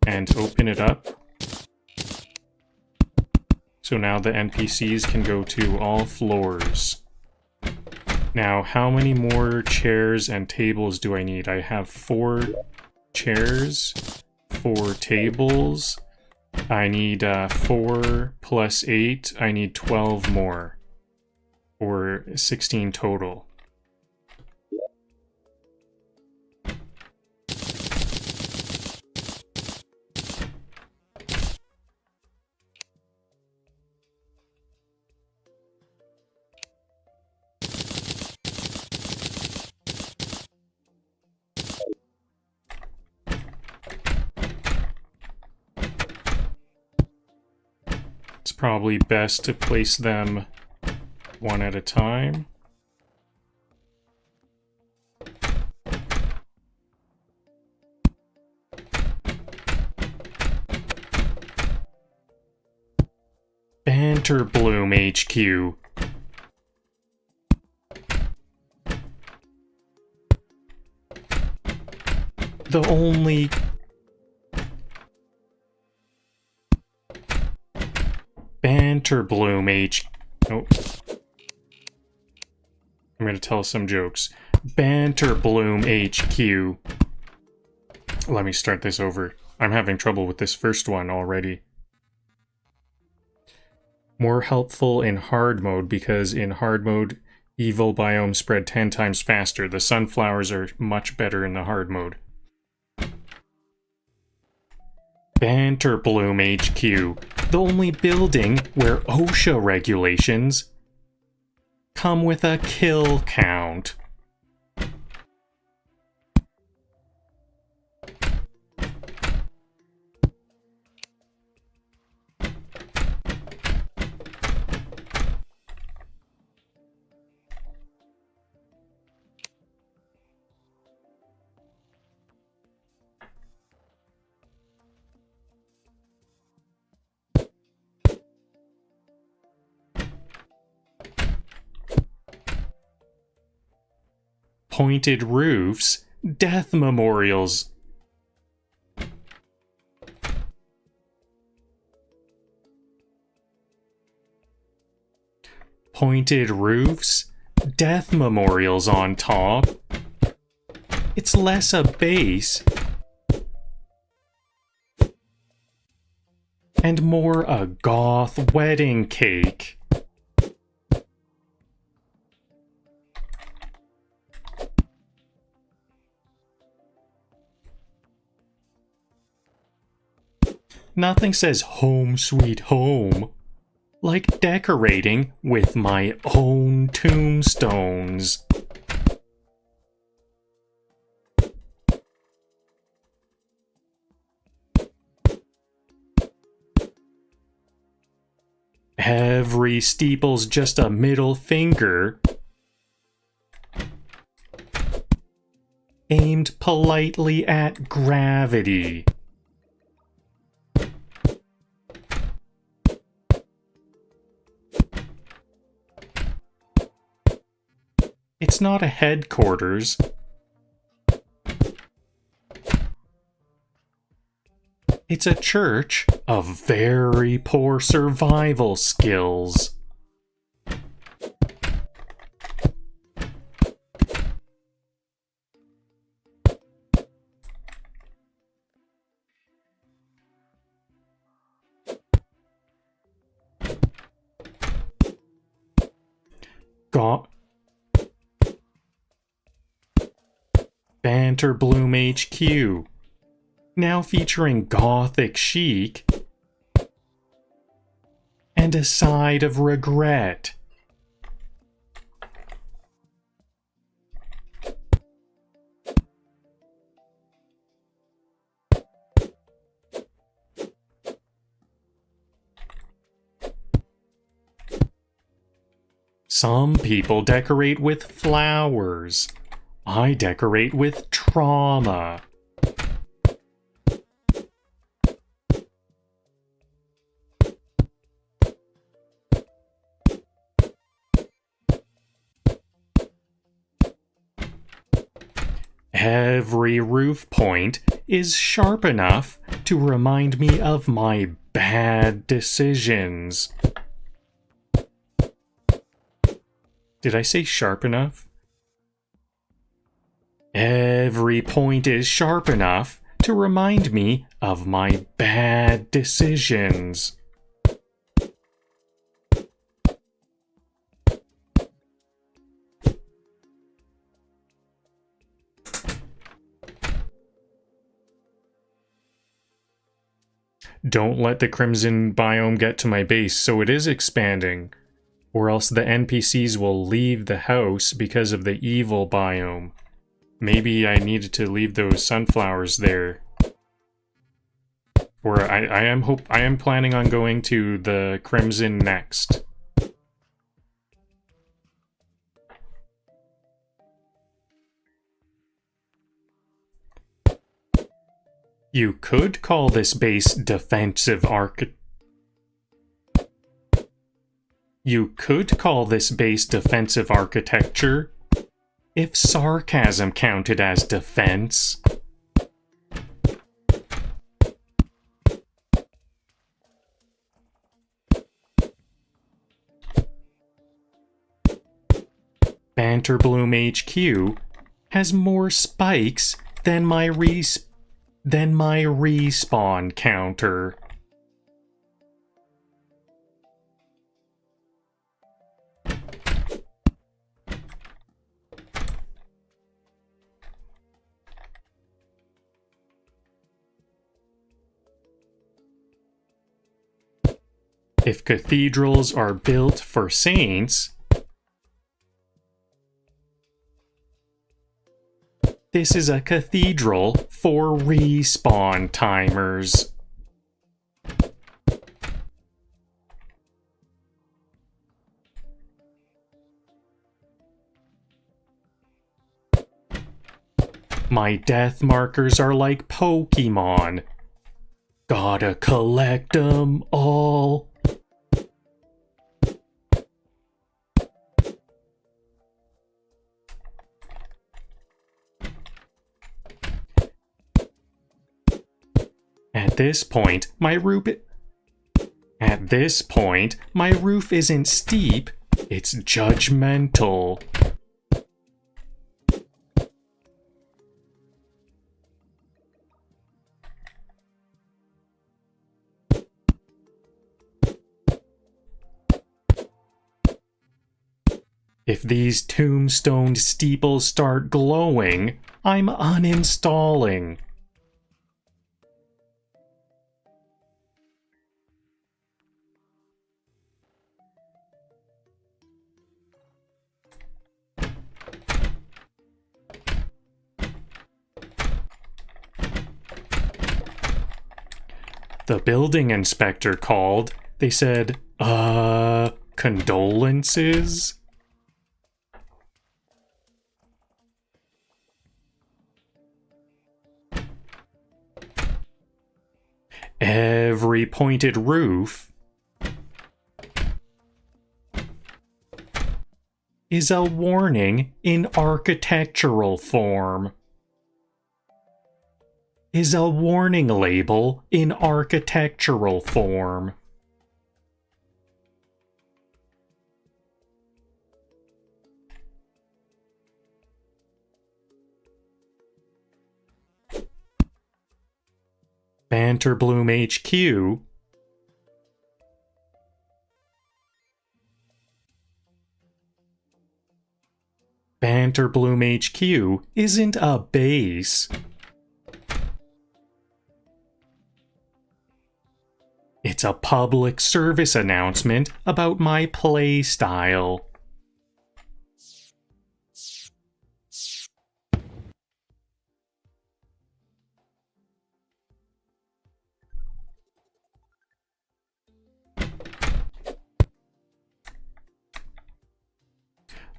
S1: and open it up. So now the NPCs can go to all floors. Now, how many more chairs and tables do I need? I have 4 chairs, 4 tables. I need 4 plus 8. I need 12 more. Or 16 total. probably best to place them one at a time. Banterbloom HQ. The only... Banterbloom H... Oh. I'm gonna tell some jokes. Banterbloom HQ. Let me start this over. I'm having trouble with this first one already. More helpful in hard mode because in hard mode, evil biome spread 10 times faster. The sunflowers are much better in the hard mode. Banterbloom HQ, the only building where OSHA regulations come with a kill count. Pointed roofs, death memorials. Pointed roofs, death memorials on top. It's less a base and more a goth wedding cake. Nothing says home sweet home like decorating with my own tombstones. Every steeple's just a middle finger aimed politely at gravity. It's not a headquarters. It's a church of very poor survival skills. Banterbloom HQ, now featuring gothic chic and a side of regret. Some people decorate with flowers. I decorate with trauma. Every roof point is sharp enough to remind me of my bad decisions. Did I say sharp enough? Every point is sharp enough to remind me of my bad decisions. Don't let the crimson biome get to my base, so it is expanding. Or else the NPCs will leave the house because of the evil biome. Maybe I needed to leave those sunflowers there. Or I am planning on going to the Crimson next. You could call this base defensive You could call this base defensive architecture if sarcasm counted as defense. Banterbloom HQ has more spikes than my respawn counter. If cathedrals are built for saints, this is a cathedral for respawn timers. My death markers are like Pokemon. Gotta collect 'em all. At this point, my roof isn't steep, it's judgmental. If these tombstone steeples start glowing, I'm uninstalling. The building inspector called. They said, condolences? Every pointed roof is a warning in architectural form. Is a warning label in architectural form. Banterbloom HQ Banterbloom HQ isn't a base. It's a public service announcement about my play style.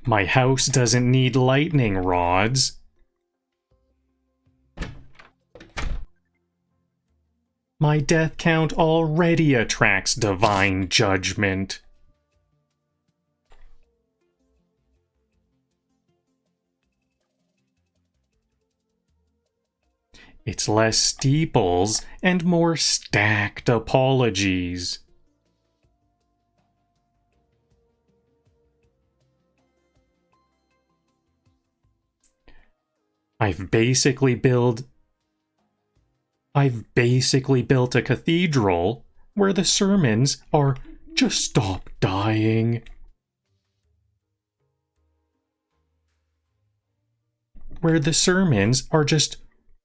S1: My house doesn't need lightning rods. My death count already attracts divine judgment. It's less steeples and more stacked apologies. I've basically built a cathedral where the sermons are just stop dying. Where the sermons are just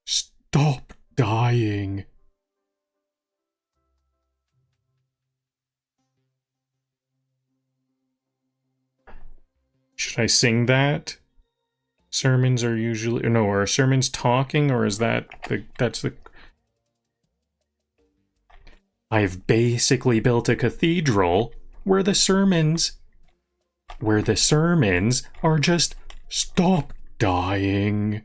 S1: stop dying. Should I sing that? Sermons are usually... No, are sermons talking, or is that... that's the... I've basically built a cathedral where the sermons are just stop dying.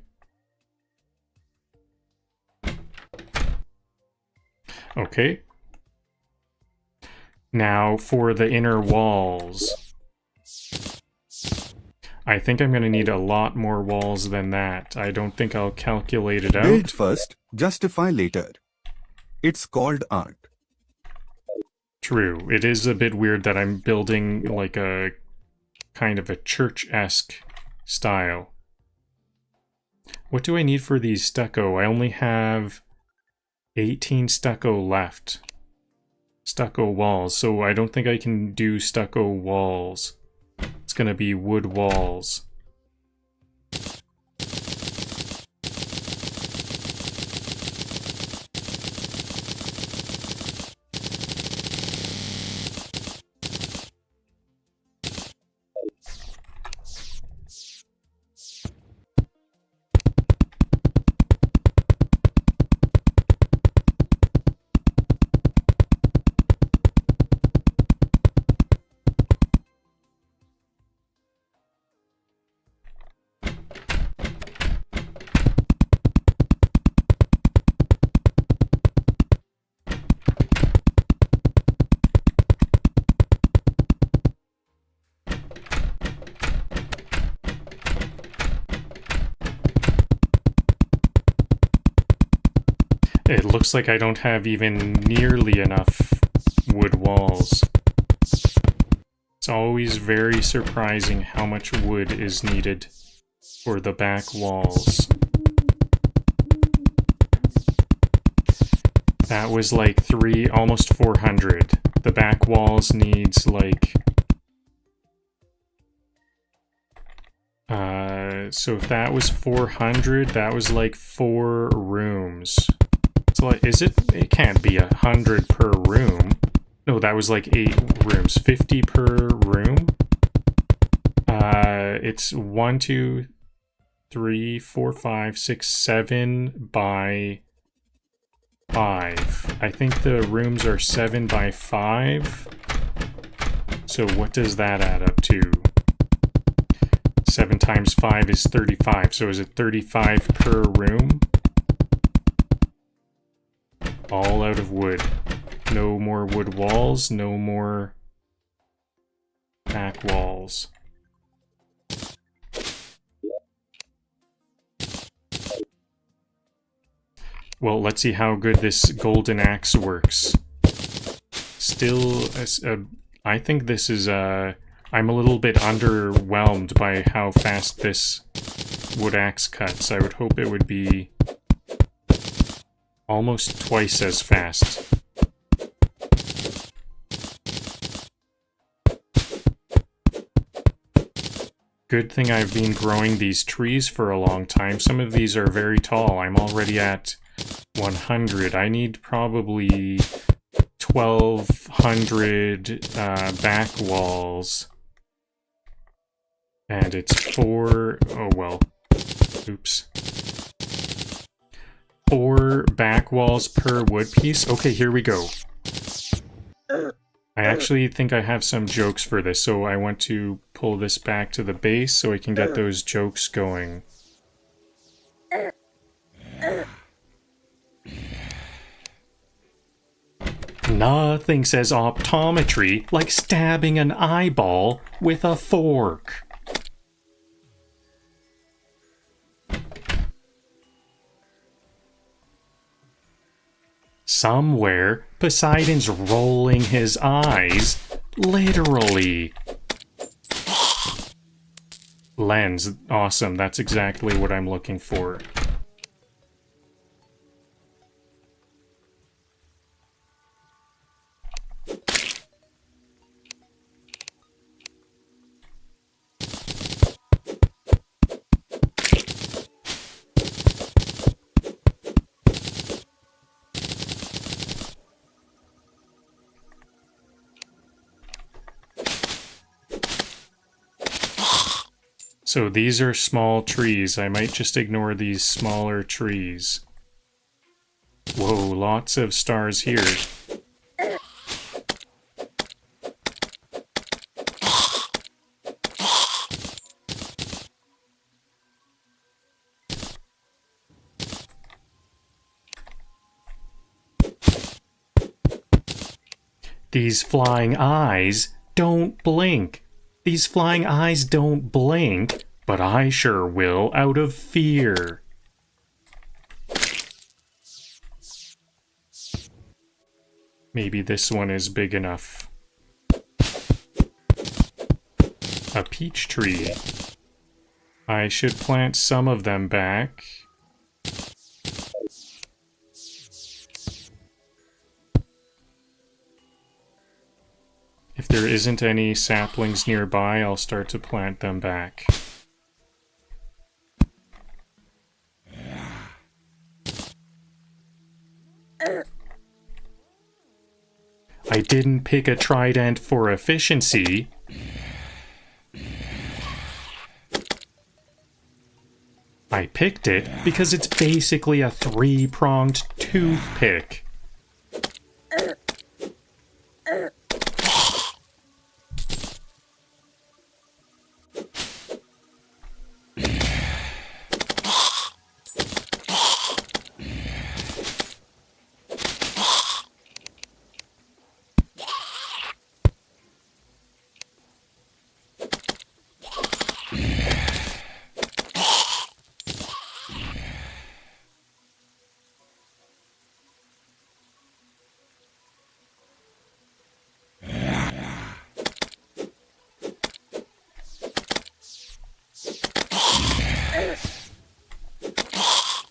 S1: Okay. Now for the inner walls. I think I'm going to need a lot more walls than that. I don't think I'll calculate it out.
S3: Build first, justify later. It's called art.
S1: True. It is a bit weird that I'm building like a kind of a church-esque style. What do I need for these stucco? I only have 18 stucco left. Stucco walls, so I don't think I can do stucco walls. It's gonna be wood walls. It looks like I don't have even nearly enough wood walls. It's always very surprising how much wood is needed for the back walls. That was like almost 400. The back walls needs like... so if that was 400, that was like 4 rooms. So like, it can't be 100 per room. No, that was like 8 rooms. 50 per room? It's 1, 2, 3, 4, 5, 6, 7 by 5. I think the rooms are 7 by 5. So what does that add up to? 7 times 5 is 35. So is it 35 per room? All out of wood. No more wood walls, no more back walls. Well, let's see how good this golden axe works. Still, I think this is, I'm a little bit underwhelmed by how fast this wood axe cuts. I would hope it would be almost twice as fast. Good thing I've been growing these trees for a long time. Some of these are very tall. I'm already at 100. I need probably 1,200 back walls. And it's 4... oh well. Oops. 4 back walls per wood piece. Okay, here we go. I actually think I have some jokes for this, so I want to pull this back to the base so I can get those jokes going. Nothing says optometry like stabbing an eyeball with a fork. Somewhere, Poseidon's rolling his eyes, literally. Lens, awesome, that's exactly what I'm looking for. So these are small trees. I might just ignore these smaller trees. Whoa, lots of stars here. These flying eyes don't blink. These flying eyes don't blink, but I sure will out of fear. Maybe this one is big enough. A peach tree. I should plant some of them back. If there isn't any saplings nearby, I'll start to plant them back. I didn't pick a trident for efficiency. I picked it because it's basically a three-pronged toothpick.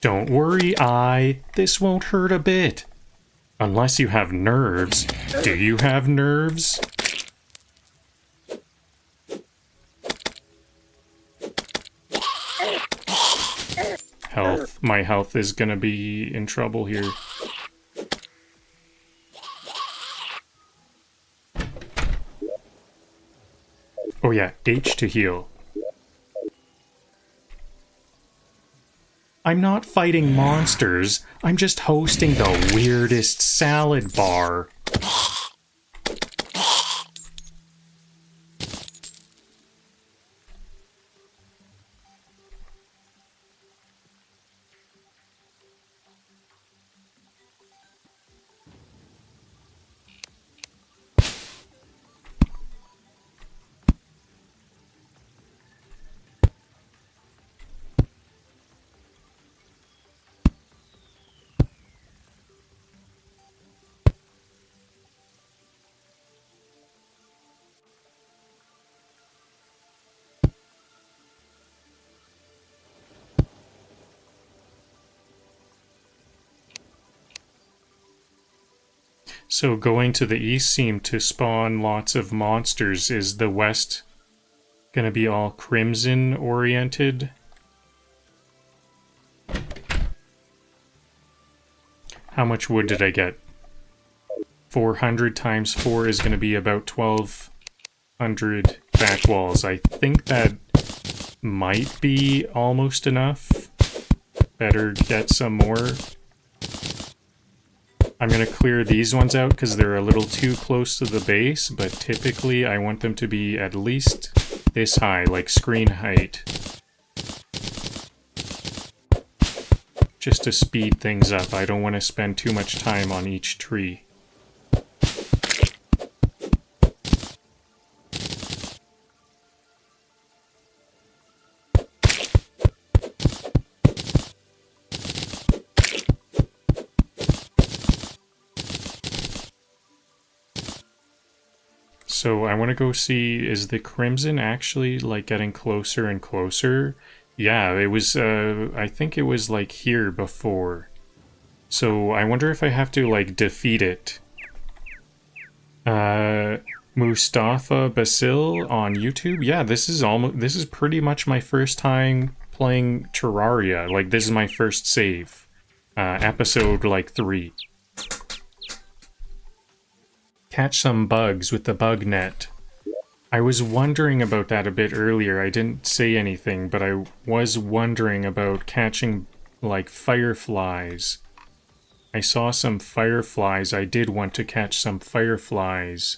S1: Don't worry, this won't hurt a bit. Unless you have nerves. Do you have nerves? Health. My health is gonna be in trouble here. Oh yeah, H to heal. I'm not fighting monsters, I'm just hosting the weirdest salad bar. So going to the east seemed to spawn lots of monsters. Is the west gonna be all crimson oriented? How much wood did I get? 400 times 4 is gonna be about 1200 back walls. I think that might be almost enough. Better get some more. I'm going to clear these ones out because they're a little too close to the base, but typically I want them to be at least this high, like screen height. Just to speed things up. I don't want to spend too much time on each tree. So I want to go see, is the crimson actually like getting closer and closer? Yeah, it was, I think it was like here before. So I wonder if I have to like defeat it. Mustafa Basil on YouTube? Yeah, this is pretty much my first time playing Terraria. Like, this is my first save. Episode like 3. Catch some bugs with the bug net. I was wondering about that a bit earlier. I didn't say anything, but I was wondering about catching, like, fireflies. I saw some fireflies. I did want to catch some fireflies.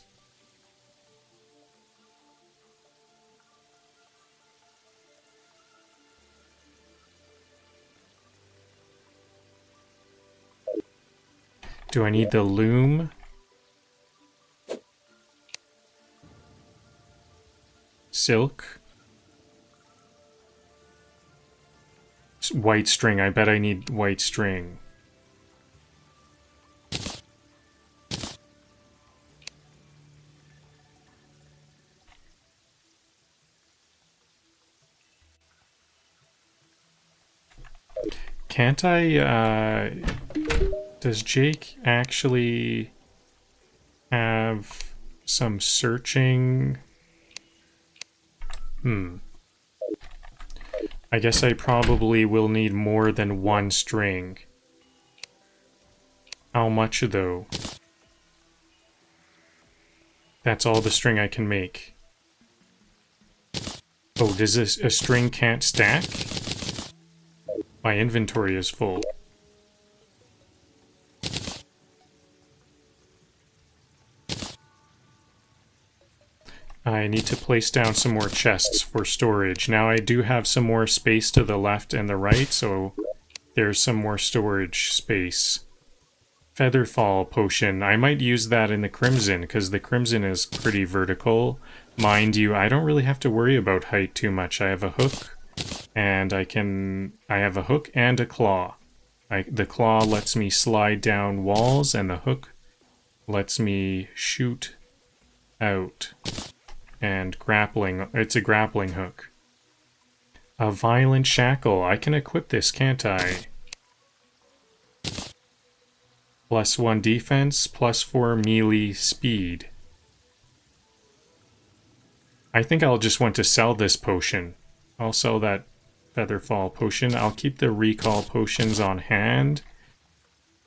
S1: Do I need the loom? silk. White string. I bet I need white string. Can't I, does Jake actually have some searching? I guess I probably will need more than one string. How much, though? That's all the string I can make. Oh, does a string can't stack? My inventory is full. I need to place down some more chests for storage. Now I do have some more space to the left and the right, so there's some more storage space. Featherfall potion. I might use that in the Crimson, because the Crimson is pretty vertical. Mind you, I don't really have to worry about height too much. I have a hook, and I have a hook and a claw. The claw lets me slide down walls, and the hook lets me shoot out. And grappling, it's a grappling hook. A violent shackle. I can equip this, can't I? +1 defense, +4 melee speed. I think I'll just want to sell this potion. I'll sell that Featherfall potion. I'll keep the recall potions on hand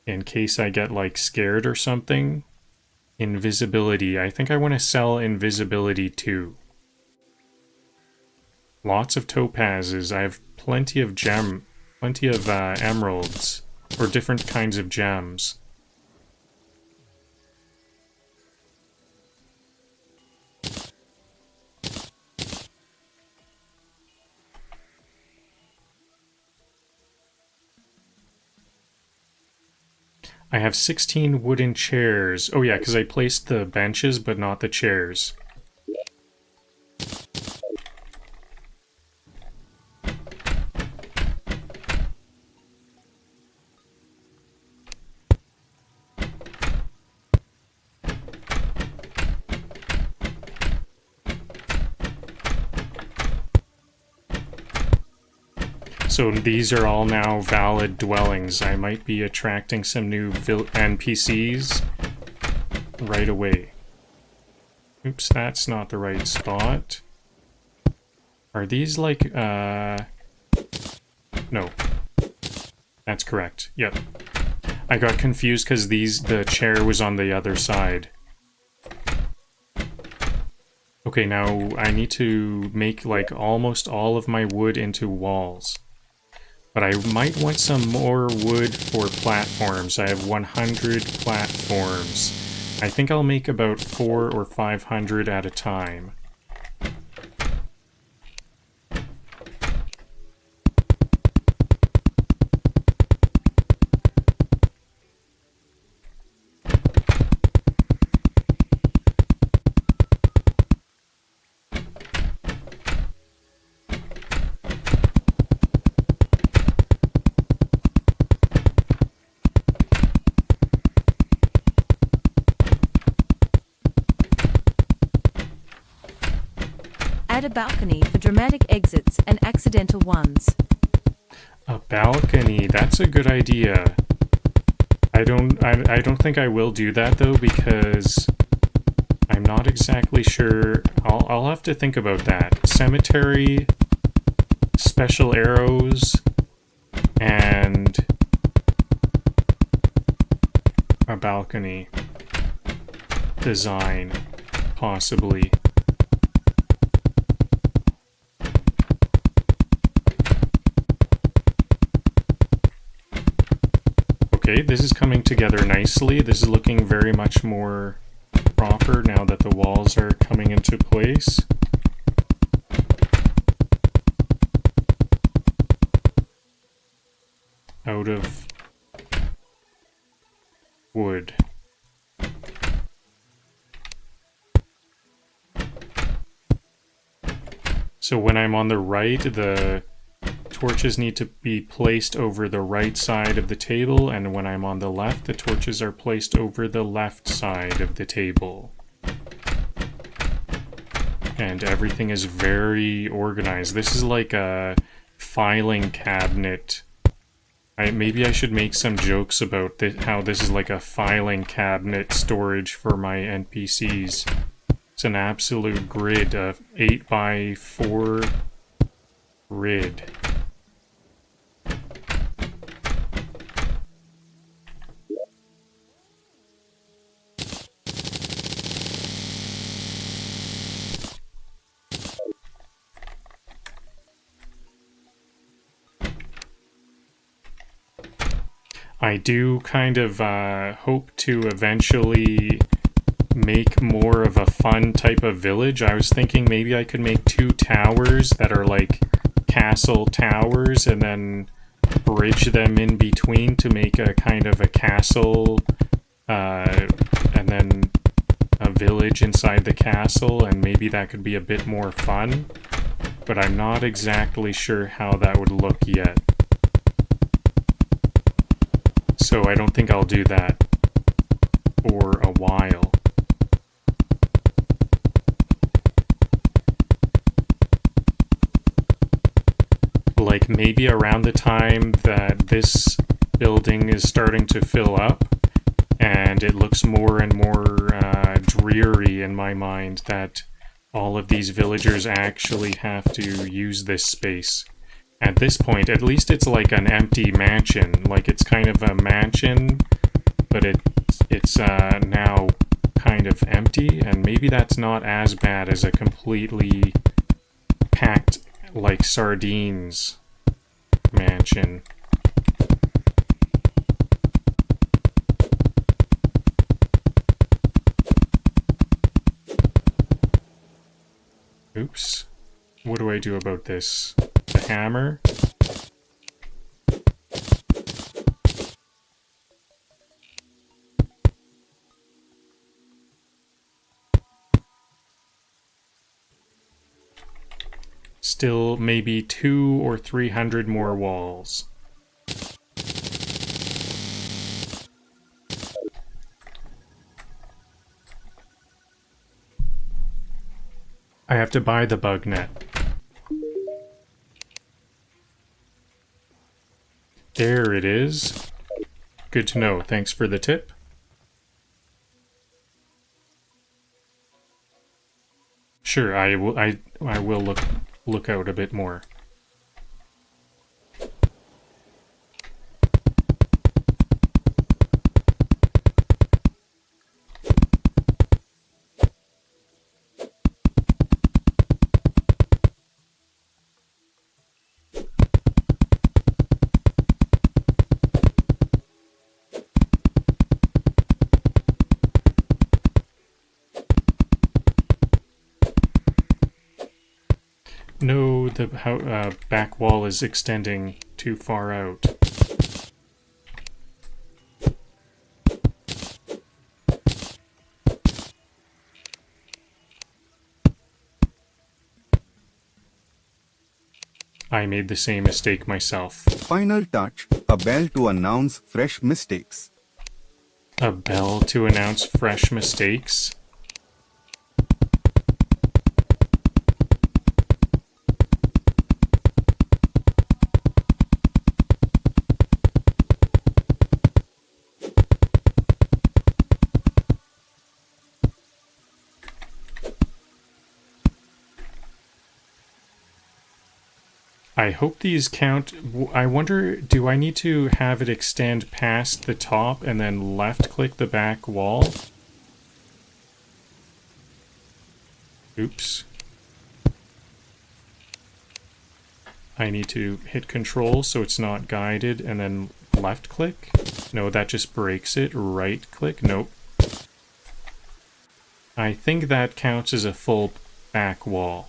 S1: in case I get, like, scared or something. Invisibility. I think I want to sell invisibility too. Lots of topazes. I have plenty of emeralds, or different kinds of gems. I have 16 wooden chairs. Oh yeah, because I placed the benches, but not the chairs. So these are all now valid dwellings. I might be attracting some new NPCs right away. Oops, that's not the right spot. Are these like, no. That's correct. Yep. I got confused because the chair was on the other side. Okay, now I need to make like almost all of my wood into walls. But I might want some more wood for platforms. I have 100 platforms. I think I'll make about 400 or 500 at a time.
S2: Add a balcony for dramatic exits and accidental ones.
S1: A balcony, that's a good idea. I don't think I will do that though, because I'm not exactly sure. I'll have to think about that. Cemetery, special arrows, and a balcony design, possibly. Okay, this is coming together nicely. This is looking very much more proper now that the walls are coming into place. Out of wood. So when I'm on the right, the torches need to be placed over the right side of the table, and when I'm on the left, the torches are placed over the left side of the table. And everything is very organized. This is like a filing cabinet. Maybe I should make some jokes about how this is like a filing cabinet storage for my NPCs. It's an absolute grid, of 8x4 grid. I do kind of hope to eventually make more of a fun type of village. I was thinking maybe I could make 2 towers that are like castle towers and then bridge them in between to make a kind of a castle and then a village inside the castle, and maybe that could be a bit more fun. But I'm not exactly sure how that would look yet. So I don't think I'll do that for a while. Like maybe around the time that this building is starting to fill up and it looks more and more dreary in my mind that all of these villagers actually have to use this space. At this point, at least it's like an empty mansion. Like it's kind of a mansion, but it's now kind of empty, and maybe that's not as bad as a completely packed like sardines mansion. Oops. What do I do about this? The hammer? Still maybe 200 or 300 more walls. I have to buy the bug net. There it is. Good to know. Thanks for the tip. Sure, I will look out a bit more. No, the back wall is extending too far out. I made the same mistake myself.
S3: Final touch, a bell to announce fresh mistakes.
S1: A bell to announce fresh mistakes? I hope these count. I wonder, do I need to have it extend past the top and then left click the back wall? Oops. I need to hit control so it's not guided and then left click? No, that just breaks it. Right click? Nope. I think that counts as a full back wall.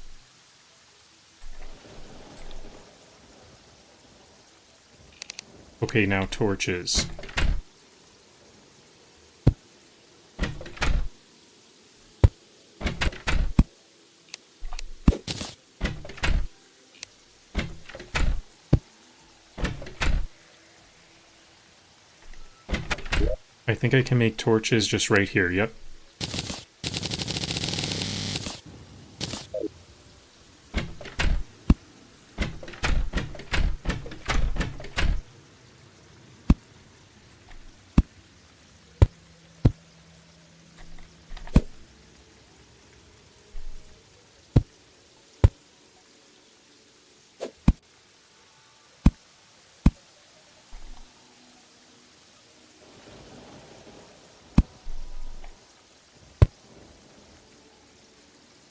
S1: Okay, now torches. I think I can make torches just right here, yep.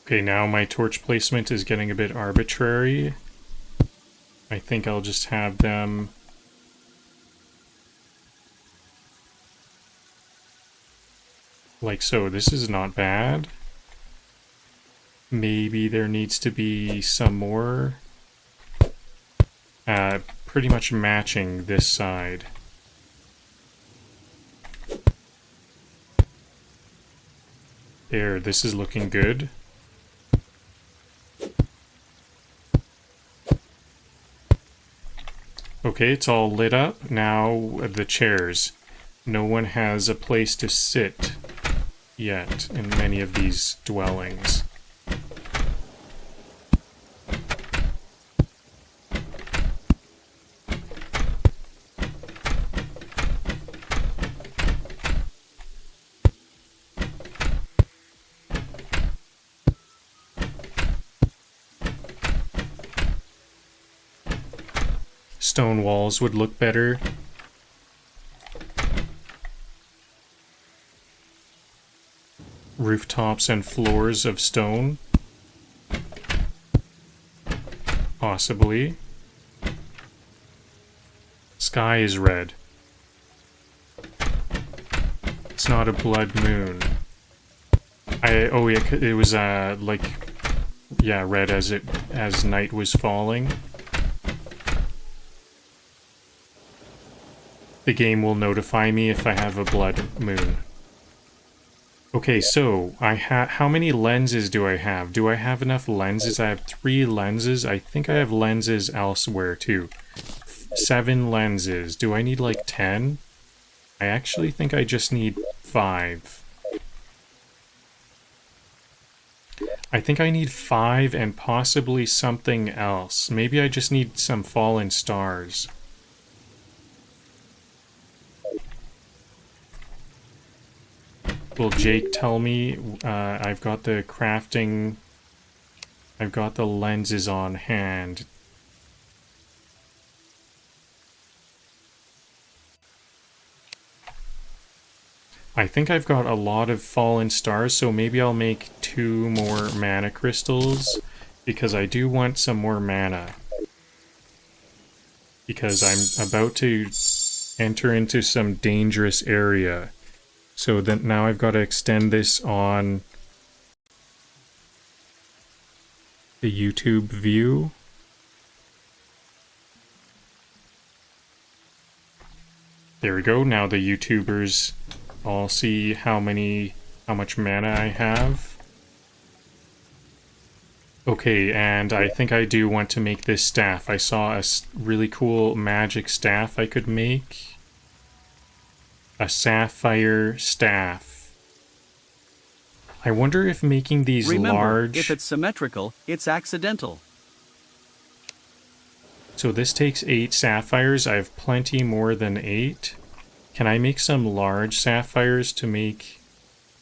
S1: Okay, now my torch placement is getting a bit arbitrary. I think I'll just have them... like so. This is not bad. Maybe there needs to be some more. Pretty much matching this side. There, this is looking good. Okay, it's all lit up. Now the chairs. No one has a place to sit yet in many of these dwellings. Stone walls would look better. Rooftops and floors of stone. Possibly. Sky is red. It's not a blood moon. Oh yeah, it was like, yeah, red as night was falling. The game will notify me if I have a blood moon. Okay, so how many lenses do I have? Do I have enough lenses? I have 3 lenses. I think I have lenses elsewhere too. 7 lenses. Do I need like 10? I actually think I just need 5. I think I need 5 and possibly something else. Maybe I just need some fallen stars. Will Jake tell me I've got the crafting... I've got the lenses on hand. I think I've got a lot of fallen stars, so maybe I'll make 2 more mana crystals, because I do want some more mana. Because I'm about to enter into some dangerous area. So then now I've got to extend this on the YouTube view. There we go. Now the YouTubers all see how much mana I have. Okay, and I think I do want to make this staff. I saw a really cool magic staff I could make. A sapphire staff. I wonder if making these large...
S4: if it's symmetrical, it's accidental.
S1: So this takes 8 sapphires. I have plenty more than 8. Can I make some large sapphires to make...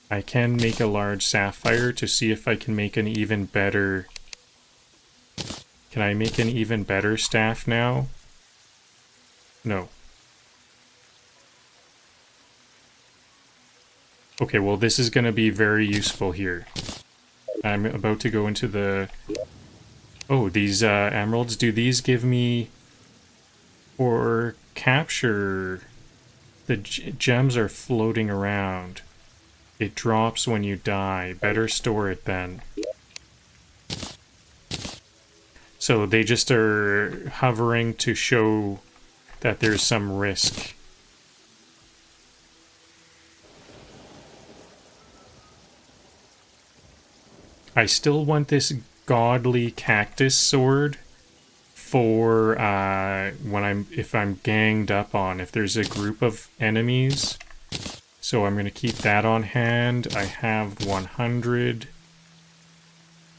S1: I can make a large sapphire to see if I can make an even better... Can I make an even better staff now? No. Okay, well this is going to be very useful here. I'm about to go into the... Oh, these emeralds, do these give me... Or capture... The gems are floating around. It drops when you die. Better store it then. So they just are hovering to show that there's some risk. I still want this godly cactus sword for if I'm ganged up on. If there's a group of enemies, So I'm going to keep that on hand. I have 100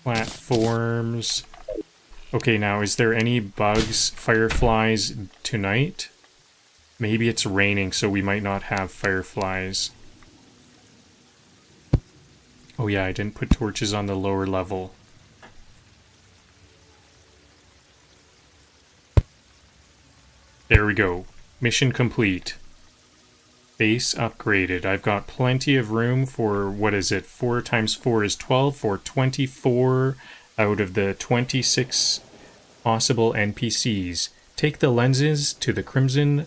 S1: platforms. Okay, now is there any bugs, fireflies tonight? Maybe it's raining, so we might not have fireflies. Oh yeah, I didn't put torches on the lower level. There we go. Mission complete. Base upgraded. I've got plenty of room for, what is it, 4 times 4 is 12, for 24 out of the 26 possible NPCs. Take the lenses to the Crimson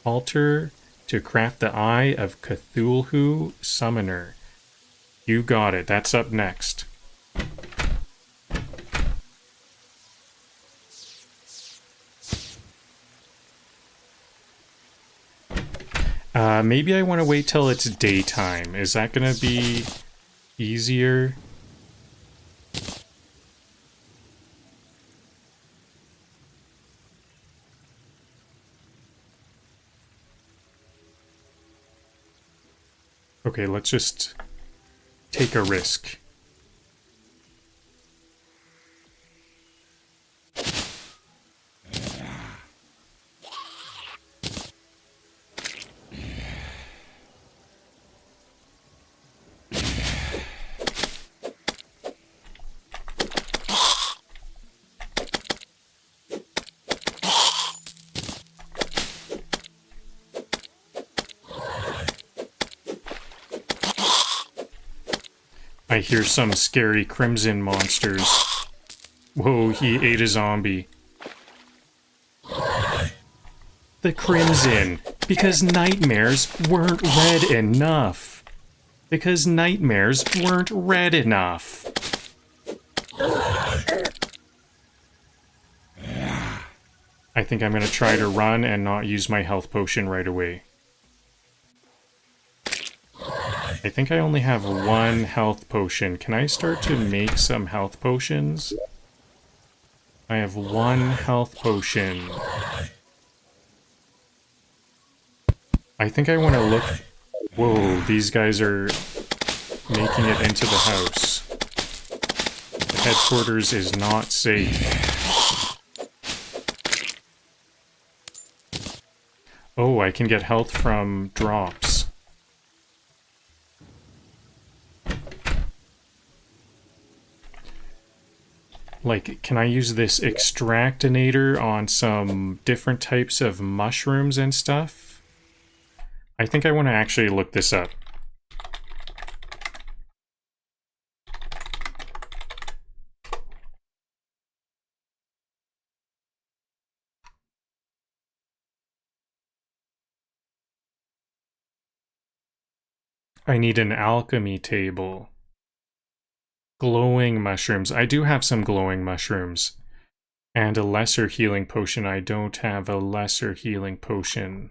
S1: Altar to craft the Eye of Cthulhu Summoner. You got it. That's up next. Maybe I want to wait till it's daytime. Is that going to be easier? Okay, let's just take a risk. I hear some scary crimson monsters. Whoa, he ate a zombie. The crimson! Because nightmares weren't red enough. Because nightmares weren't red enough. I think I'm gonna try to run and not use my health potion right away. I think I only have 1 health potion. Can I start to make some health potions? I have 1 health potion. I think I want to look... Whoa, these guys are making it into the house. The headquarters is not safe. Oh, I can get health from drops. Like, can I use this extractinator on some different types of mushrooms and stuff? I think I want to actually look this up. I need an alchemy table. Glowing mushrooms. I do have some glowing mushrooms. And a lesser healing potion. I don't have a lesser healing potion.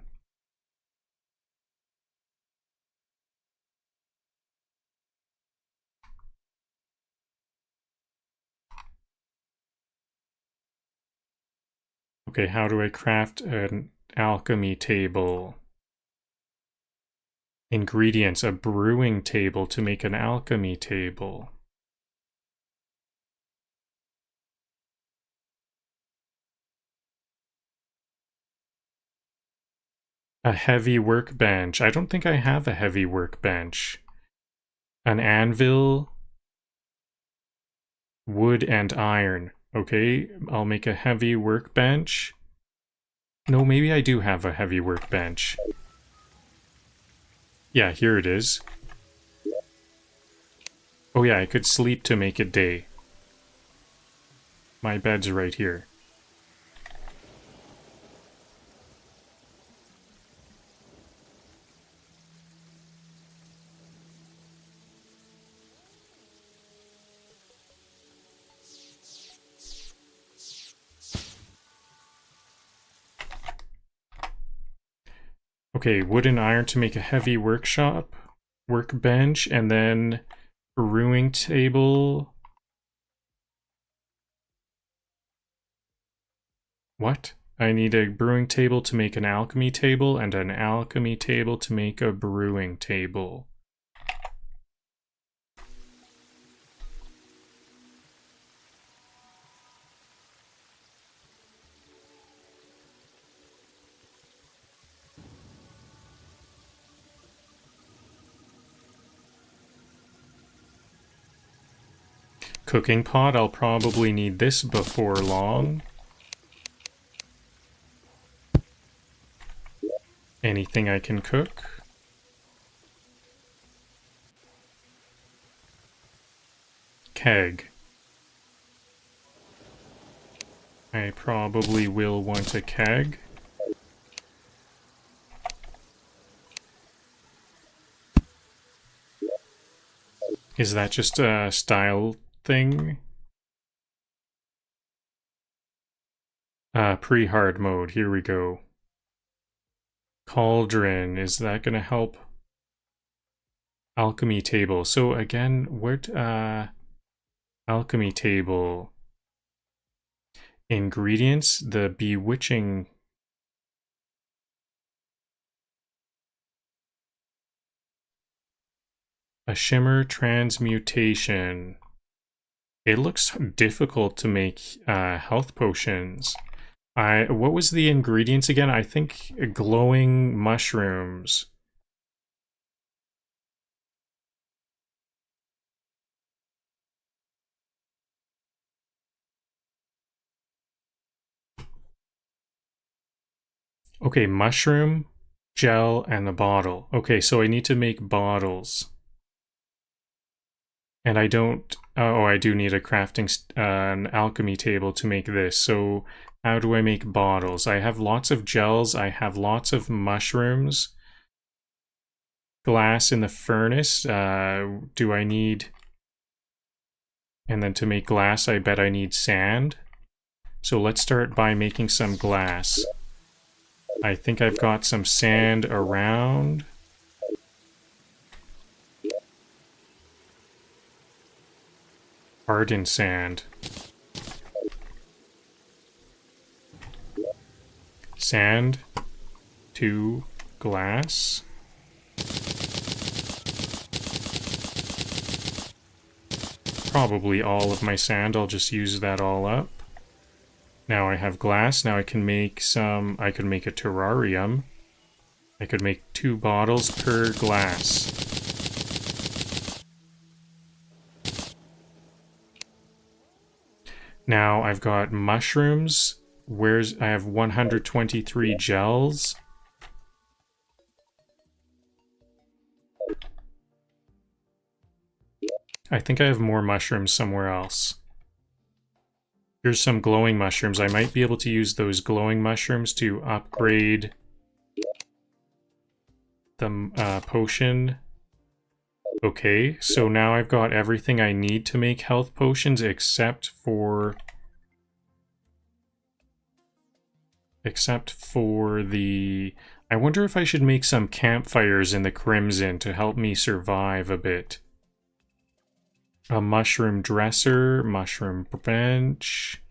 S1: Okay, how do I craft an alchemy table? Ingredients. A brewing table to make an alchemy table. A heavy workbench. I don't think I have a heavy workbench. An anvil. Wood and iron. Okay, I'll make a heavy workbench. No, maybe I do have a heavy workbench. Yeah, here it is. Oh yeah, I could sleep to make it day. My bed's right here. Okay, wood and iron to make a heavy workbench, and then brewing table. What? I need a brewing table to make an alchemy table, and an alchemy table to make a brewing table. Cooking pot, I'll probably need this before long. Anything I can cook. Keg. I probably will want a keg. Is that just a style thing? Pre-hard mode, here we go. Cauldron, is that gonna help? Alchemy table. So again, what alchemy table. Ingredients, the bewitching. A shimmer transmutation. It looks difficult to make health potions. What was the ingredients again? I think glowing mushrooms. Okay, mushroom, gel, and a bottle. Okay, so I need to make bottles. And I don't... Oh, I do need a crafting... an alchemy table to make this. So how do I make bottles? I have lots of gels. I have lots of mushrooms. Glass in the furnace. Do I need... And then to make glass, I bet I need sand. So let's start by making some glass. I think I've got some sand around. Hardened sand. Sand to glass. Probably all of my sand, I'll just use that all up. Now I have glass, now I can make some, I could make a terrarium. I could make 2 bottles per glass. Now I've got mushrooms. I have 123 gels. I think I have more mushrooms somewhere else. Here's some glowing mushrooms. I might be able to use those glowing mushrooms to upgrade the potion. Okay, so now I've got everything I need to make health potions except for the... I wonder if I should make some campfires in the Crimson to help me survive a bit. A mushroom dresser, mushroom bench.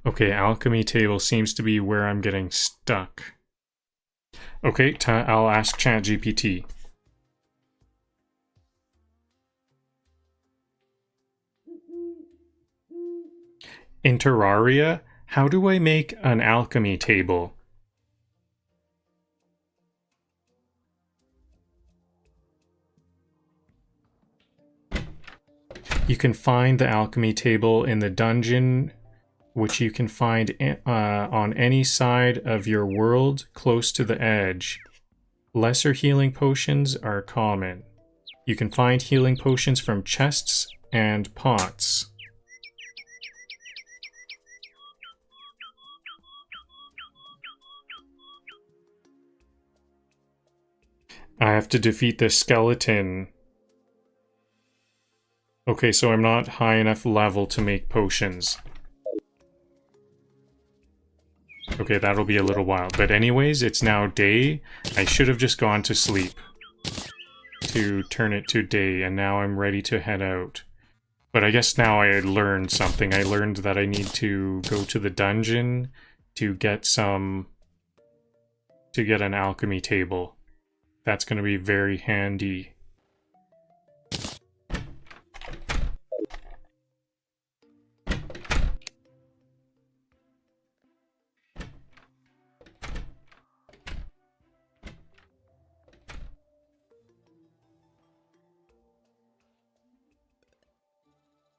S1: Okay, alchemy table seems to be where I'm getting stuck. Okay, I'll ask ChatGPT. In Terraria, how do I make an alchemy table? You can find the alchemy table in the dungeon, which you can find on any side of your world close to the edge. Lesser healing potions are common. You can find healing potions from chests and pots. I have to defeat the skeleton. Okay, so I'm not high enough level to make potions. Okay, that'll be a little while. But anyways, it's now day. I should have just gone to sleep to turn it to day, and now I'm ready to head out. But I guess now I learned something. I learned that I need to go to the dungeon to get an alchemy table. That's going to be very handy.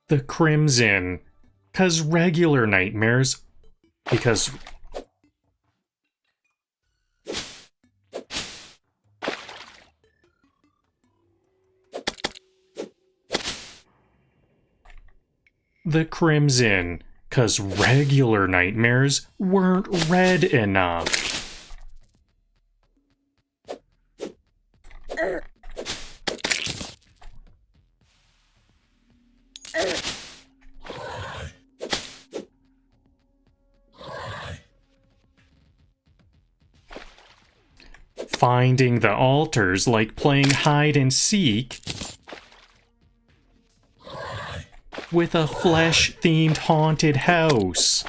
S1: The Crimson. 'Cause regular nightmares. Because... The Crimson. 'Cause regular nightmares weren't red enough. Finding the altars like playing hide and seek with a flesh-themed haunted house.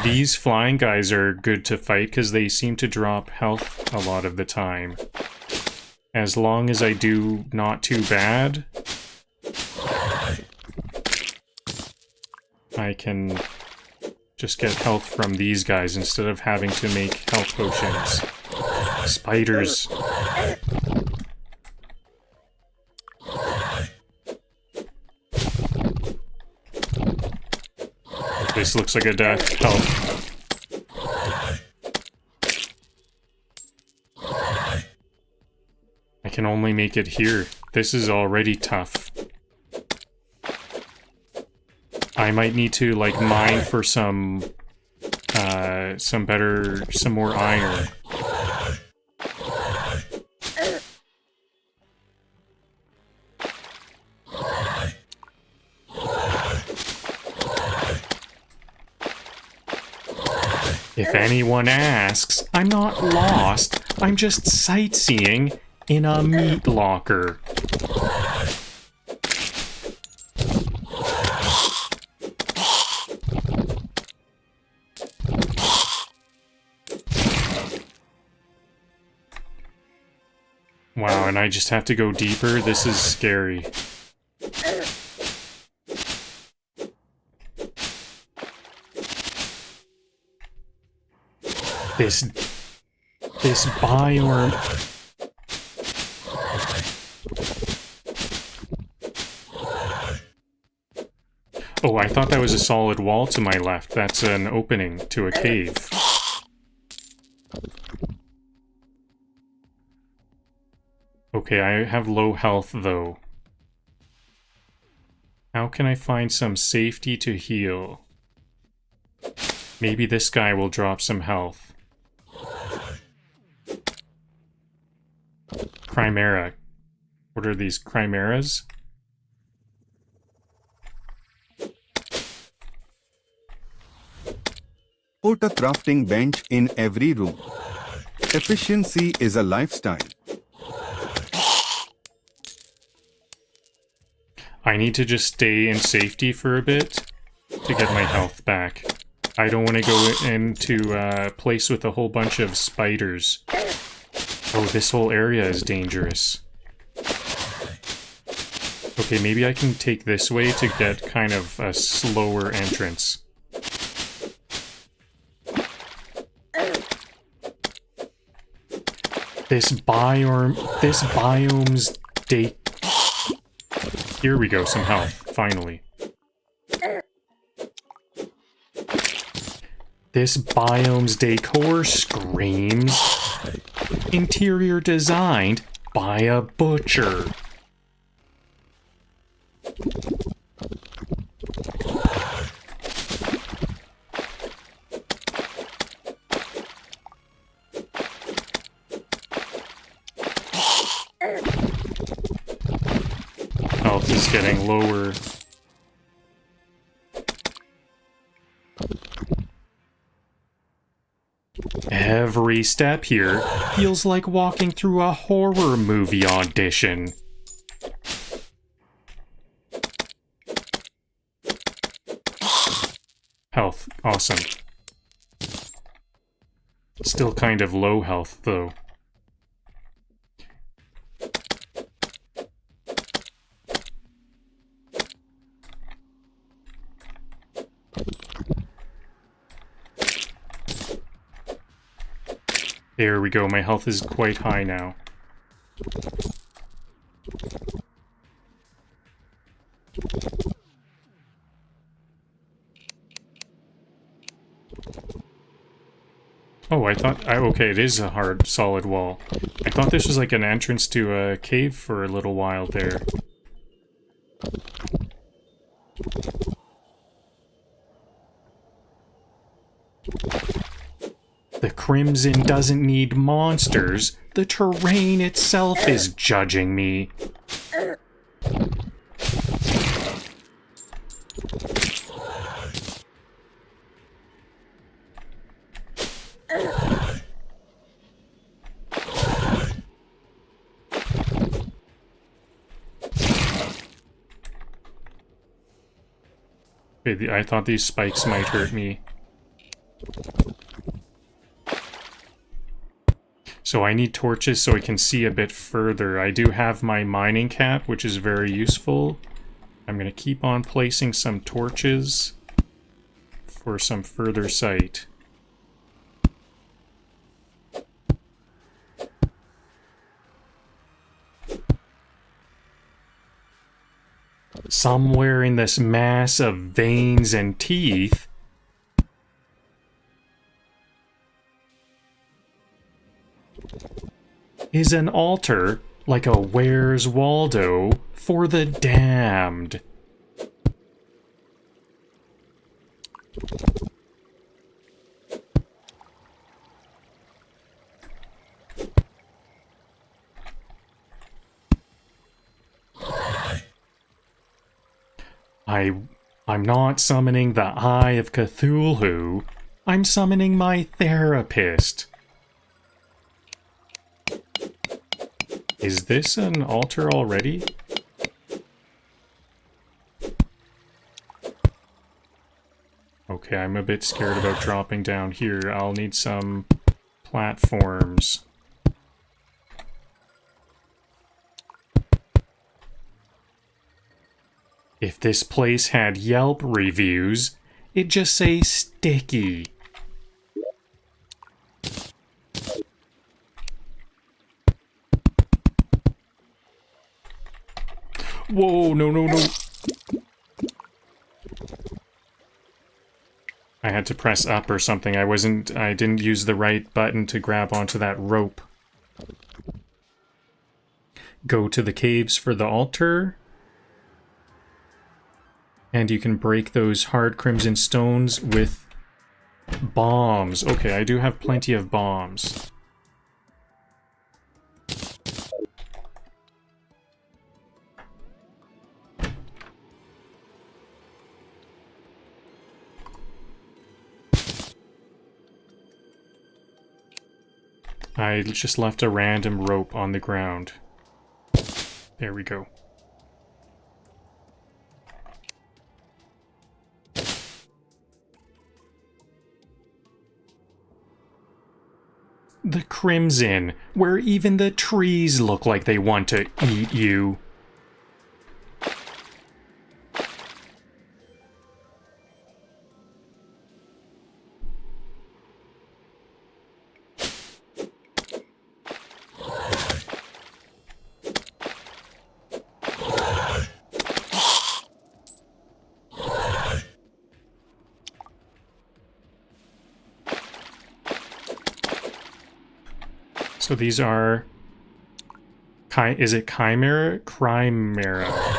S1: These flying guys are good to fight because they seem to drop health a lot of the time. As long as I do not too bad, I can just get health from these guys instead of having to make health potions. Spiders. This looks like a death. Help. I can only make it here. This is already tough. I might need to, like, mine for some more iron. If anyone asks, I'm not lost. I'm just sightseeing in a meat locker. Wow, and I just have to go deeper? This is scary. This biome... Oh, I thought that was a solid wall to my left. That's an opening to a cave. Okay, I have low health, though. How can I find some safety to heal? Maybe this guy will drop some health. Chimera. What are these chimeras?
S3: Put a crafting bench in every room. Efficiency is a lifestyle.
S1: I need to just stay in safety for a bit to get my health back. I don't want to go into a place with a whole bunch of spiders. Oh, this whole area is dangerous. Okay, maybe I can take this way to get kind of a slower entrance. This biome's day. Here we go, some health, finally. This biome's decor screams interior designed by a butcher. Health is getting lower. Every step here feels like walking through a horror movie audition. Health, awesome. Still kind of low health, though. There we go, my health is quite high now. Oh, okay, it is a hard, solid wall. I thought this was like an entrance to a cave for a little while there. The Crimson doesn't need monsters. The terrain itself is judging me. I thought these spikes might hurt me. So I need torches so I can see a bit further. I do have my mining cap, which is very useful. I'm going to keep on placing some torches for some further sight. Somewhere in this mass of veins and teeth is an altar, like a Where's Waldo, for the damned. I'm not summoning the Eye of Cthulhu. I'm summoning my therapist. Is this an altar already? Okay, I'm a bit scared about dropping down here. I'll need some platforms. If this place had Yelp reviews, it'd just say sticky. Whoa, no, no, no. I had to press up or something. I didn't use the right button to grab onto that rope. Go to the caves for the altar. And you can break those hard crimson stones with bombs. Okay, I do have plenty of bombs. I just left a random rope on the ground. There we go. The Crimson, where even the trees look like they want to eat you. So these are... Is it Chimera? Chimera.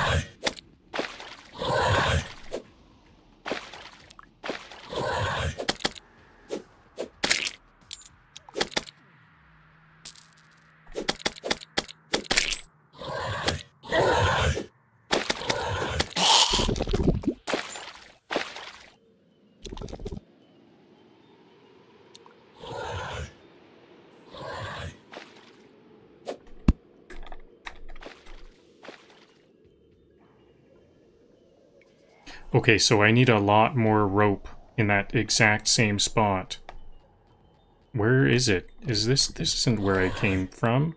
S1: Okay, so I need a lot more rope in that exact same spot. Where is it? Is this isn't where I came from?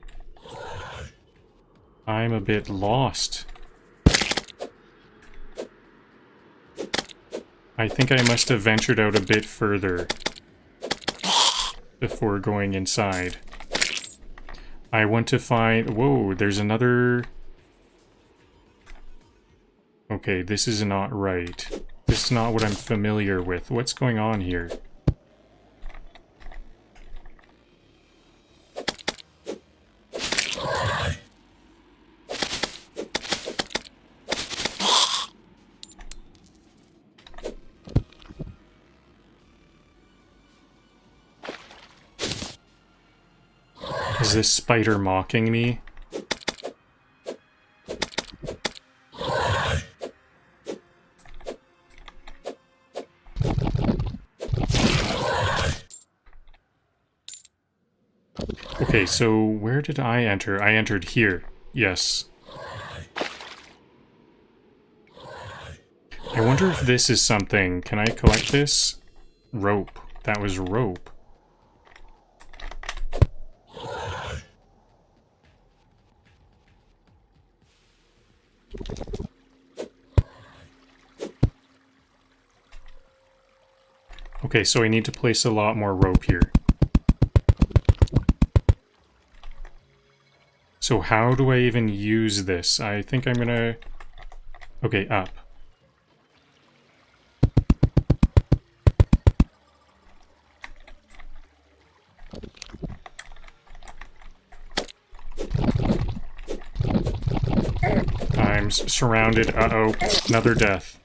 S1: I'm a bit lost. I think I must have ventured out a bit further before going inside. I want to find... Whoa, there's another... Okay, this is not right. This is not what I'm familiar with. What's going on here? Is this spider mocking me? Okay, so where did I enter? I entered here. Yes. I wonder if this is something. Can I collect this? Rope. That was rope. Okay, so I need to place a lot more rope here. So how do I even use this? I think I'm gonna... Okay, up. I'm surrounded. Uh-oh, another death.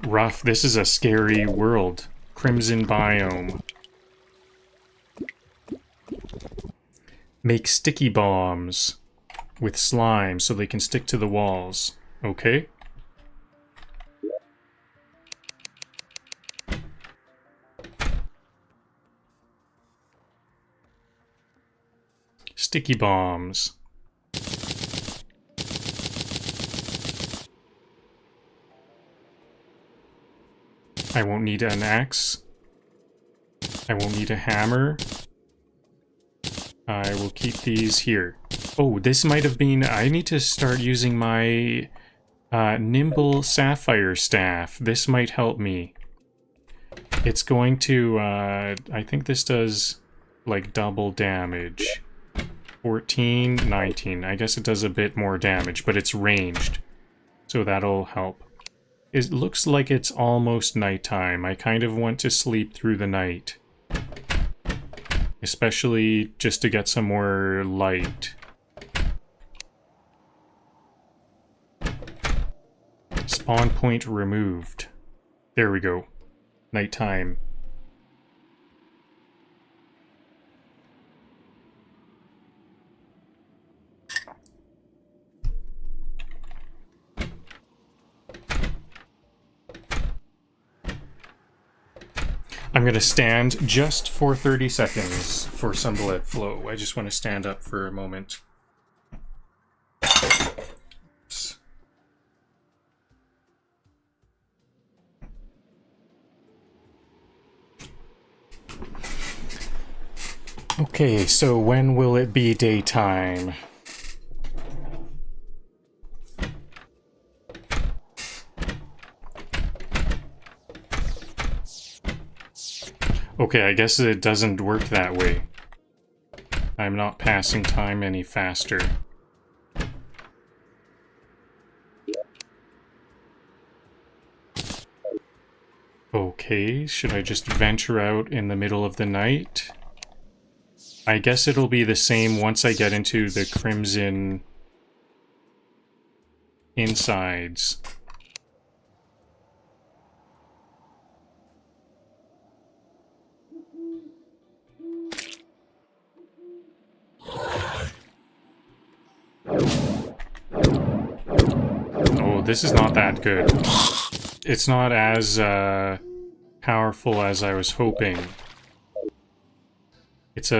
S1: Rough. This is a scary world. Crimson biome. Make sticky bombs with slime so they can stick to the walls. Okay. Sticky bombs. I won't need an axe. I won't need a hammer. I will keep these here. Oh, this might have been... I need to start using my nimble sapphire staff. This might help me. It's going to... I think this does, like, double damage. 14, 19. I guess it does a bit more damage, but it's ranged. So that'll help. It looks like it's almost nighttime. I kind of want to sleep through the night. Especially just to get some more light. Spawn point removed. There we go. Nighttime. I'm gonna stand just for 30 seconds for some blood flow. I just want to stand up for a moment. Okay, so when will it be daytime? Okay, I guess it doesn't work that way. I'm not passing time any faster. Okay, should I just venture out in the middle of the night? I guess it'll be the same once I get into the crimson insides. Oh, this is not that good. It's not as powerful as I was hoping. It's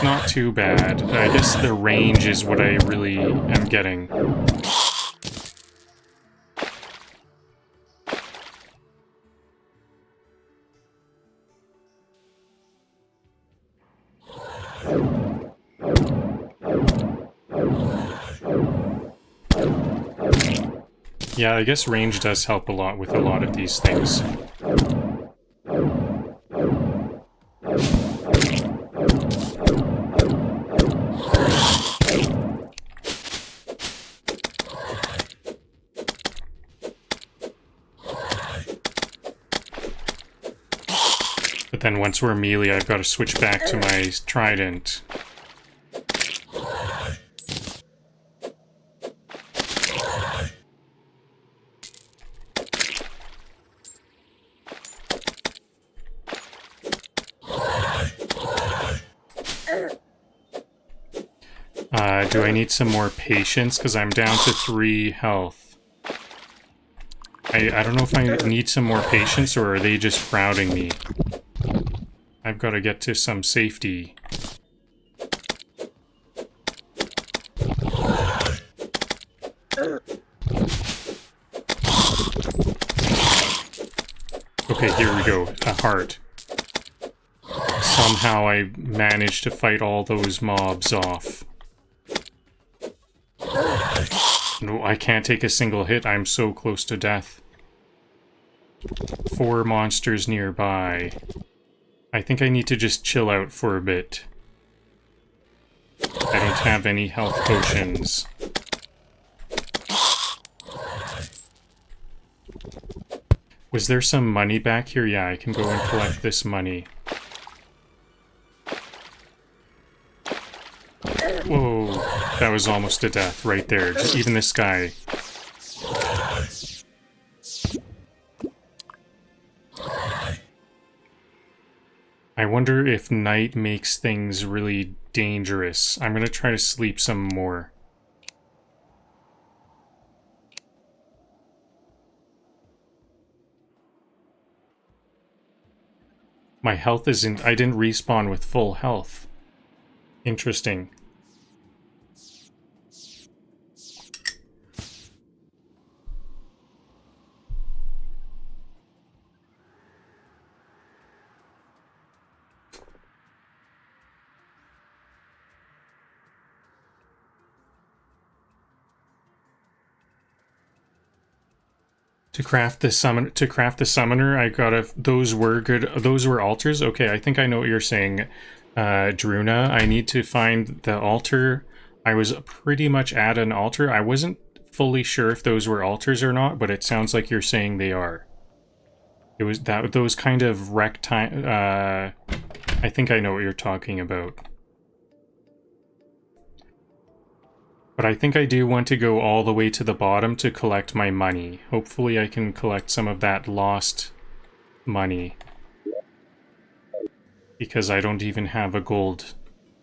S1: not too bad. I guess the range is what I really am getting. Yeah, I guess range does help a lot with a lot of these things. But then once we're melee, I've got to switch back to my trident. Do I need some more patience? Because I'm down to 3 health. I don't know if I need some more patience or are they just crowding me? I've got to get to some safety. Okay, here we go. A heart. Somehow I managed to fight all those mobs off. No, I can't take a single hit. I'm so close to death. 4 monsters nearby. I think I need to just chill out for a bit. I don't have any health potions. Was there some money back here? Yeah, I can go and collect this money. Whoa, that was almost a death right there. Just even this guy. I wonder if night makes things really dangerous. I'm gonna try to sleep some more. My health isn't... I didn't respawn with full health. Interesting. To craft the summoner, I gotta... Those were good... Those were altars? Okay, I think I know what you're saying, Druna. I need to find the altar. I was pretty much at an altar. I wasn't fully sure if those were altars or not, but it sounds like you're saying they are. It was that... Those kind of rectine... I think I know what you're talking about. But I think I do want to go all the way to the bottom to collect my money. Hopefully I can collect some of that lost money. Because I don't even have a gold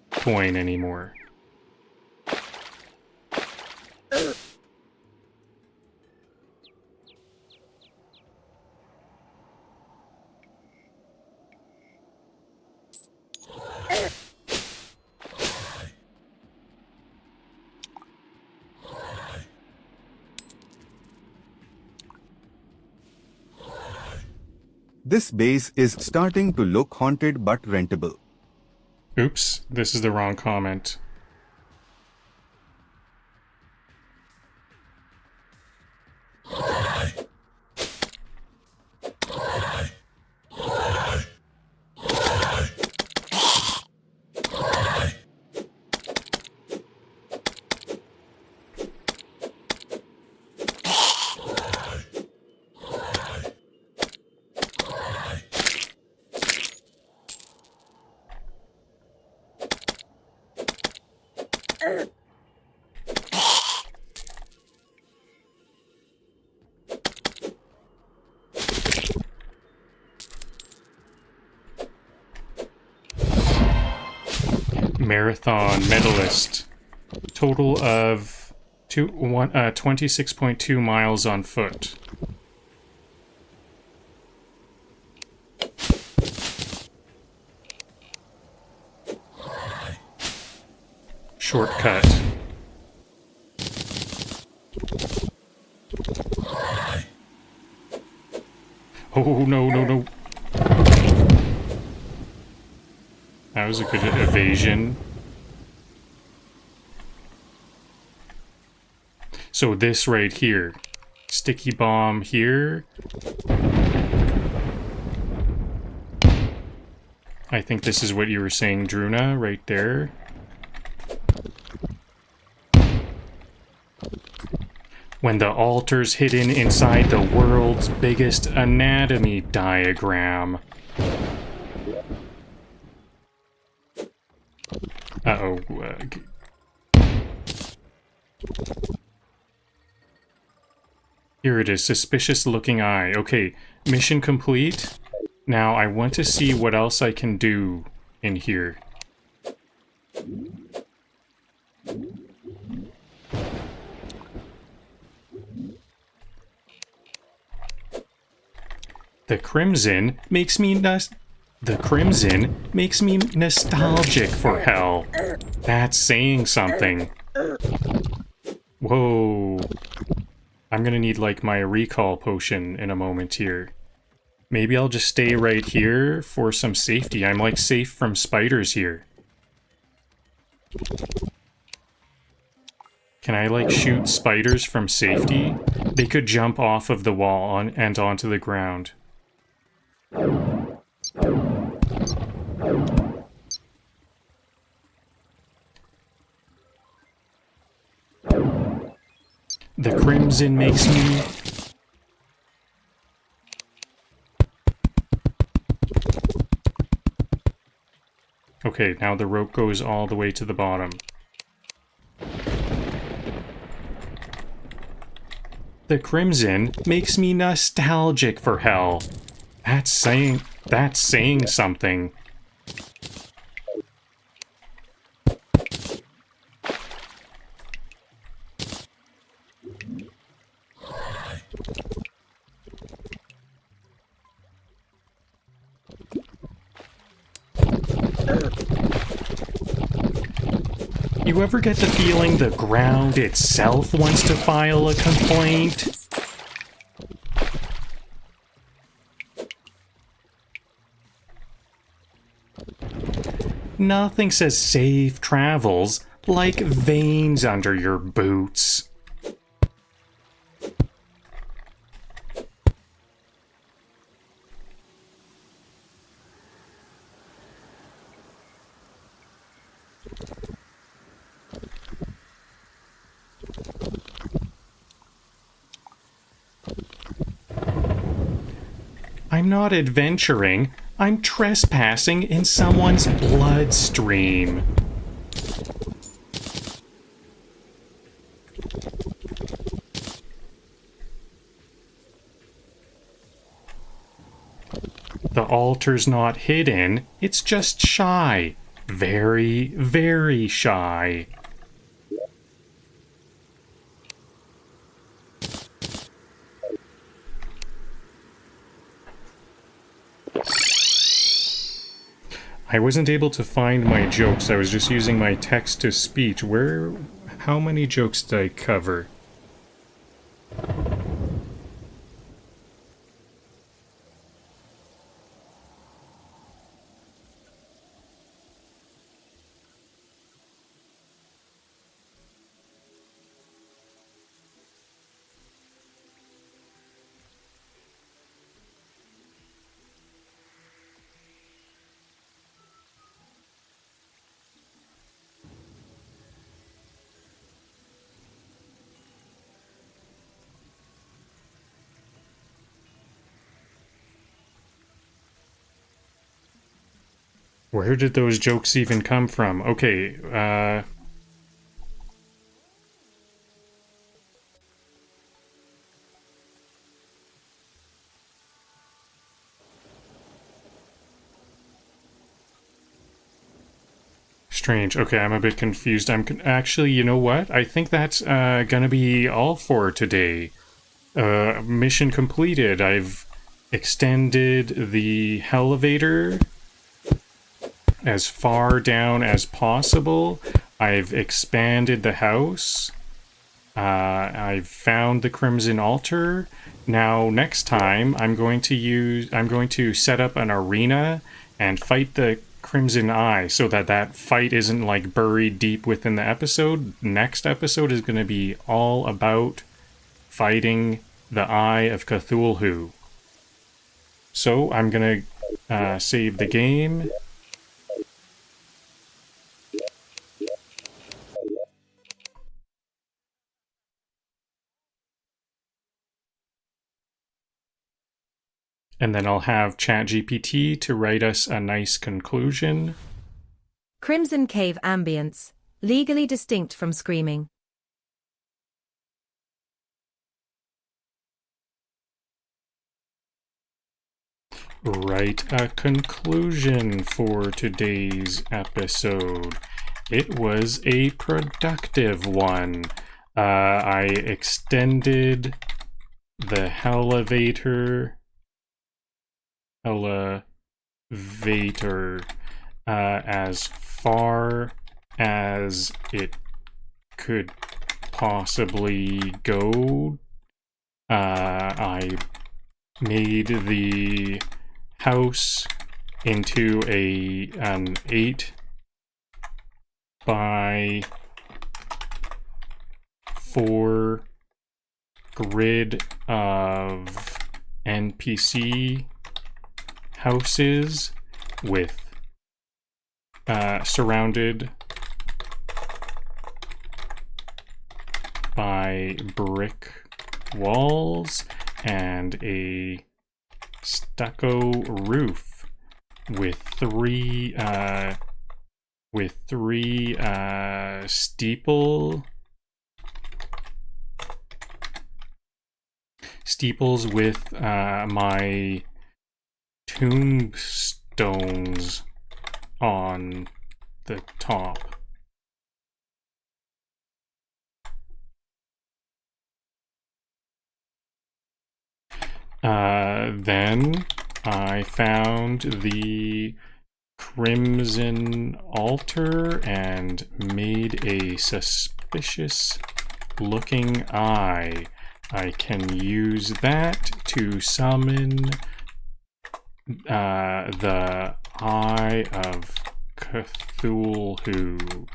S1: coin anymore.
S3: This base is starting to look haunted but rentable.
S1: Oops, this is the wrong comment. Marathon medalist. Total of 26.2 miles on foot. Shortcut. Oh, no, no, no. That was a good evasion. So this right here. Sticky bomb here. I think this is what you were saying, Druna, right there. When the altar's hidden inside the world's biggest anatomy diagram. Uh-oh. Here it is, suspicious looking eye. Okay, mission complete. Now I want to see what else I can do in here. The crimson makes me nostalgic for hell. That's saying something. Whoa. I'm gonna need like my recall potion in a moment here. Maybe I'll just stay right here for some safety. I'm like safe from spiders here. Can I like shoot spiders from safety? They could jump off of the wall and onto the ground. The crimson makes me... Okay, now the rope goes all the way to the bottom. The crimson makes me nostalgic for hell. That's saying something. You ever get the feeling the ground itself wants to file a complaint? Nothing says safe travels like veins under your boots. I'm not adventuring. I'm trespassing in someone's bloodstream. The altar's not hidden, it's just shy. Very, very shy. I wasn't able to find my jokes. I was just using my text-to-speech. How many jokes did I cover? Where did those jokes even come from? Okay, strange. Okay, I'm a bit confused. Actually, you know what? I think that's gonna be all for today. Mission completed. I've extended the elevator as far down as possible. I've expanded the house. I've found the Crimson Altar. Now, next time, I'm going to set up an arena and fight the Crimson Eye so that fight isn't like buried deep within the episode. Next episode is going to be all about fighting the Eye of Cthulhu. So I'm gonna save the game. And then I'll have ChatGPT to write us a nice conclusion.
S2: Crimson Cave ambience, legally distinct from screaming.
S1: Write a conclusion for today's episode. It was a productive one. I extended the elevator as far as it could possibly go. I made the house into an 8 by 4 grid of NPC houses with surrounded by brick walls and a stucco roof with three steeples with my tombstones on the top. Then I found the crimson altar and made a suspicious looking eye. I can use that to summon the Eye of Cthulhu.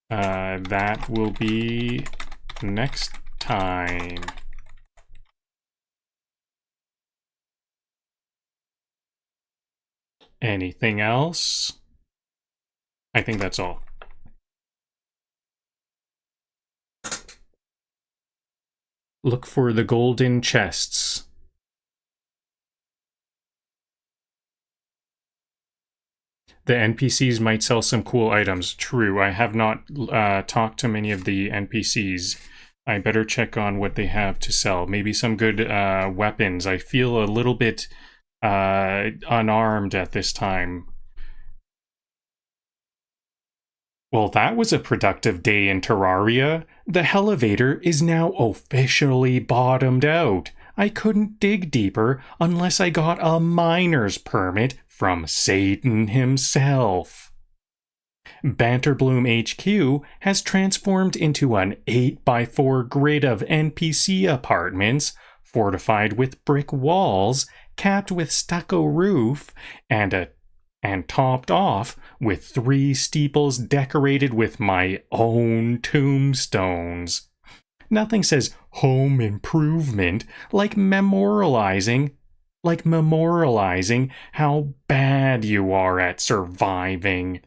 S1: That will be next time. Anything else? I think that's all. Look for the golden chests. The NPCs might sell some cool items. True, I have not talked to many of the NPCs. I better check on what they have to sell. Maybe some good weapons. I feel a little bit unarmed at this time. Well, that was a productive day in Terraria. The elevator is now officially bottomed out. I couldn't dig deeper unless I got a miner's permit from Satan himself. Banterbloom HQ has transformed into an 8 by 4 grid of NPC apartments, fortified with brick walls, capped with stucco roof, and topped off with 3 steeples decorated with my own tombstones. Nothing says home improvement like memorializing how bad you are at surviving.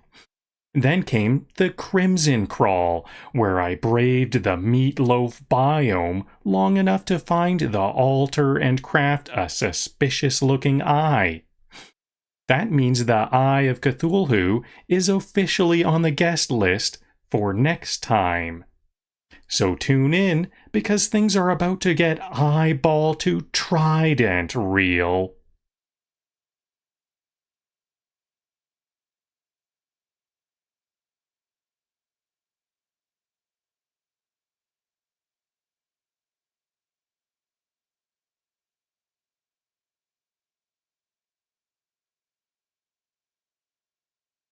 S1: Then came the Crimson Crawl, where I braved the meatloaf biome long enough to find the altar and craft a suspicious-looking eye. That means the Eye of Cthulhu is officially on the guest list for next time. So tune in, because things are about to get eyeball to trident real.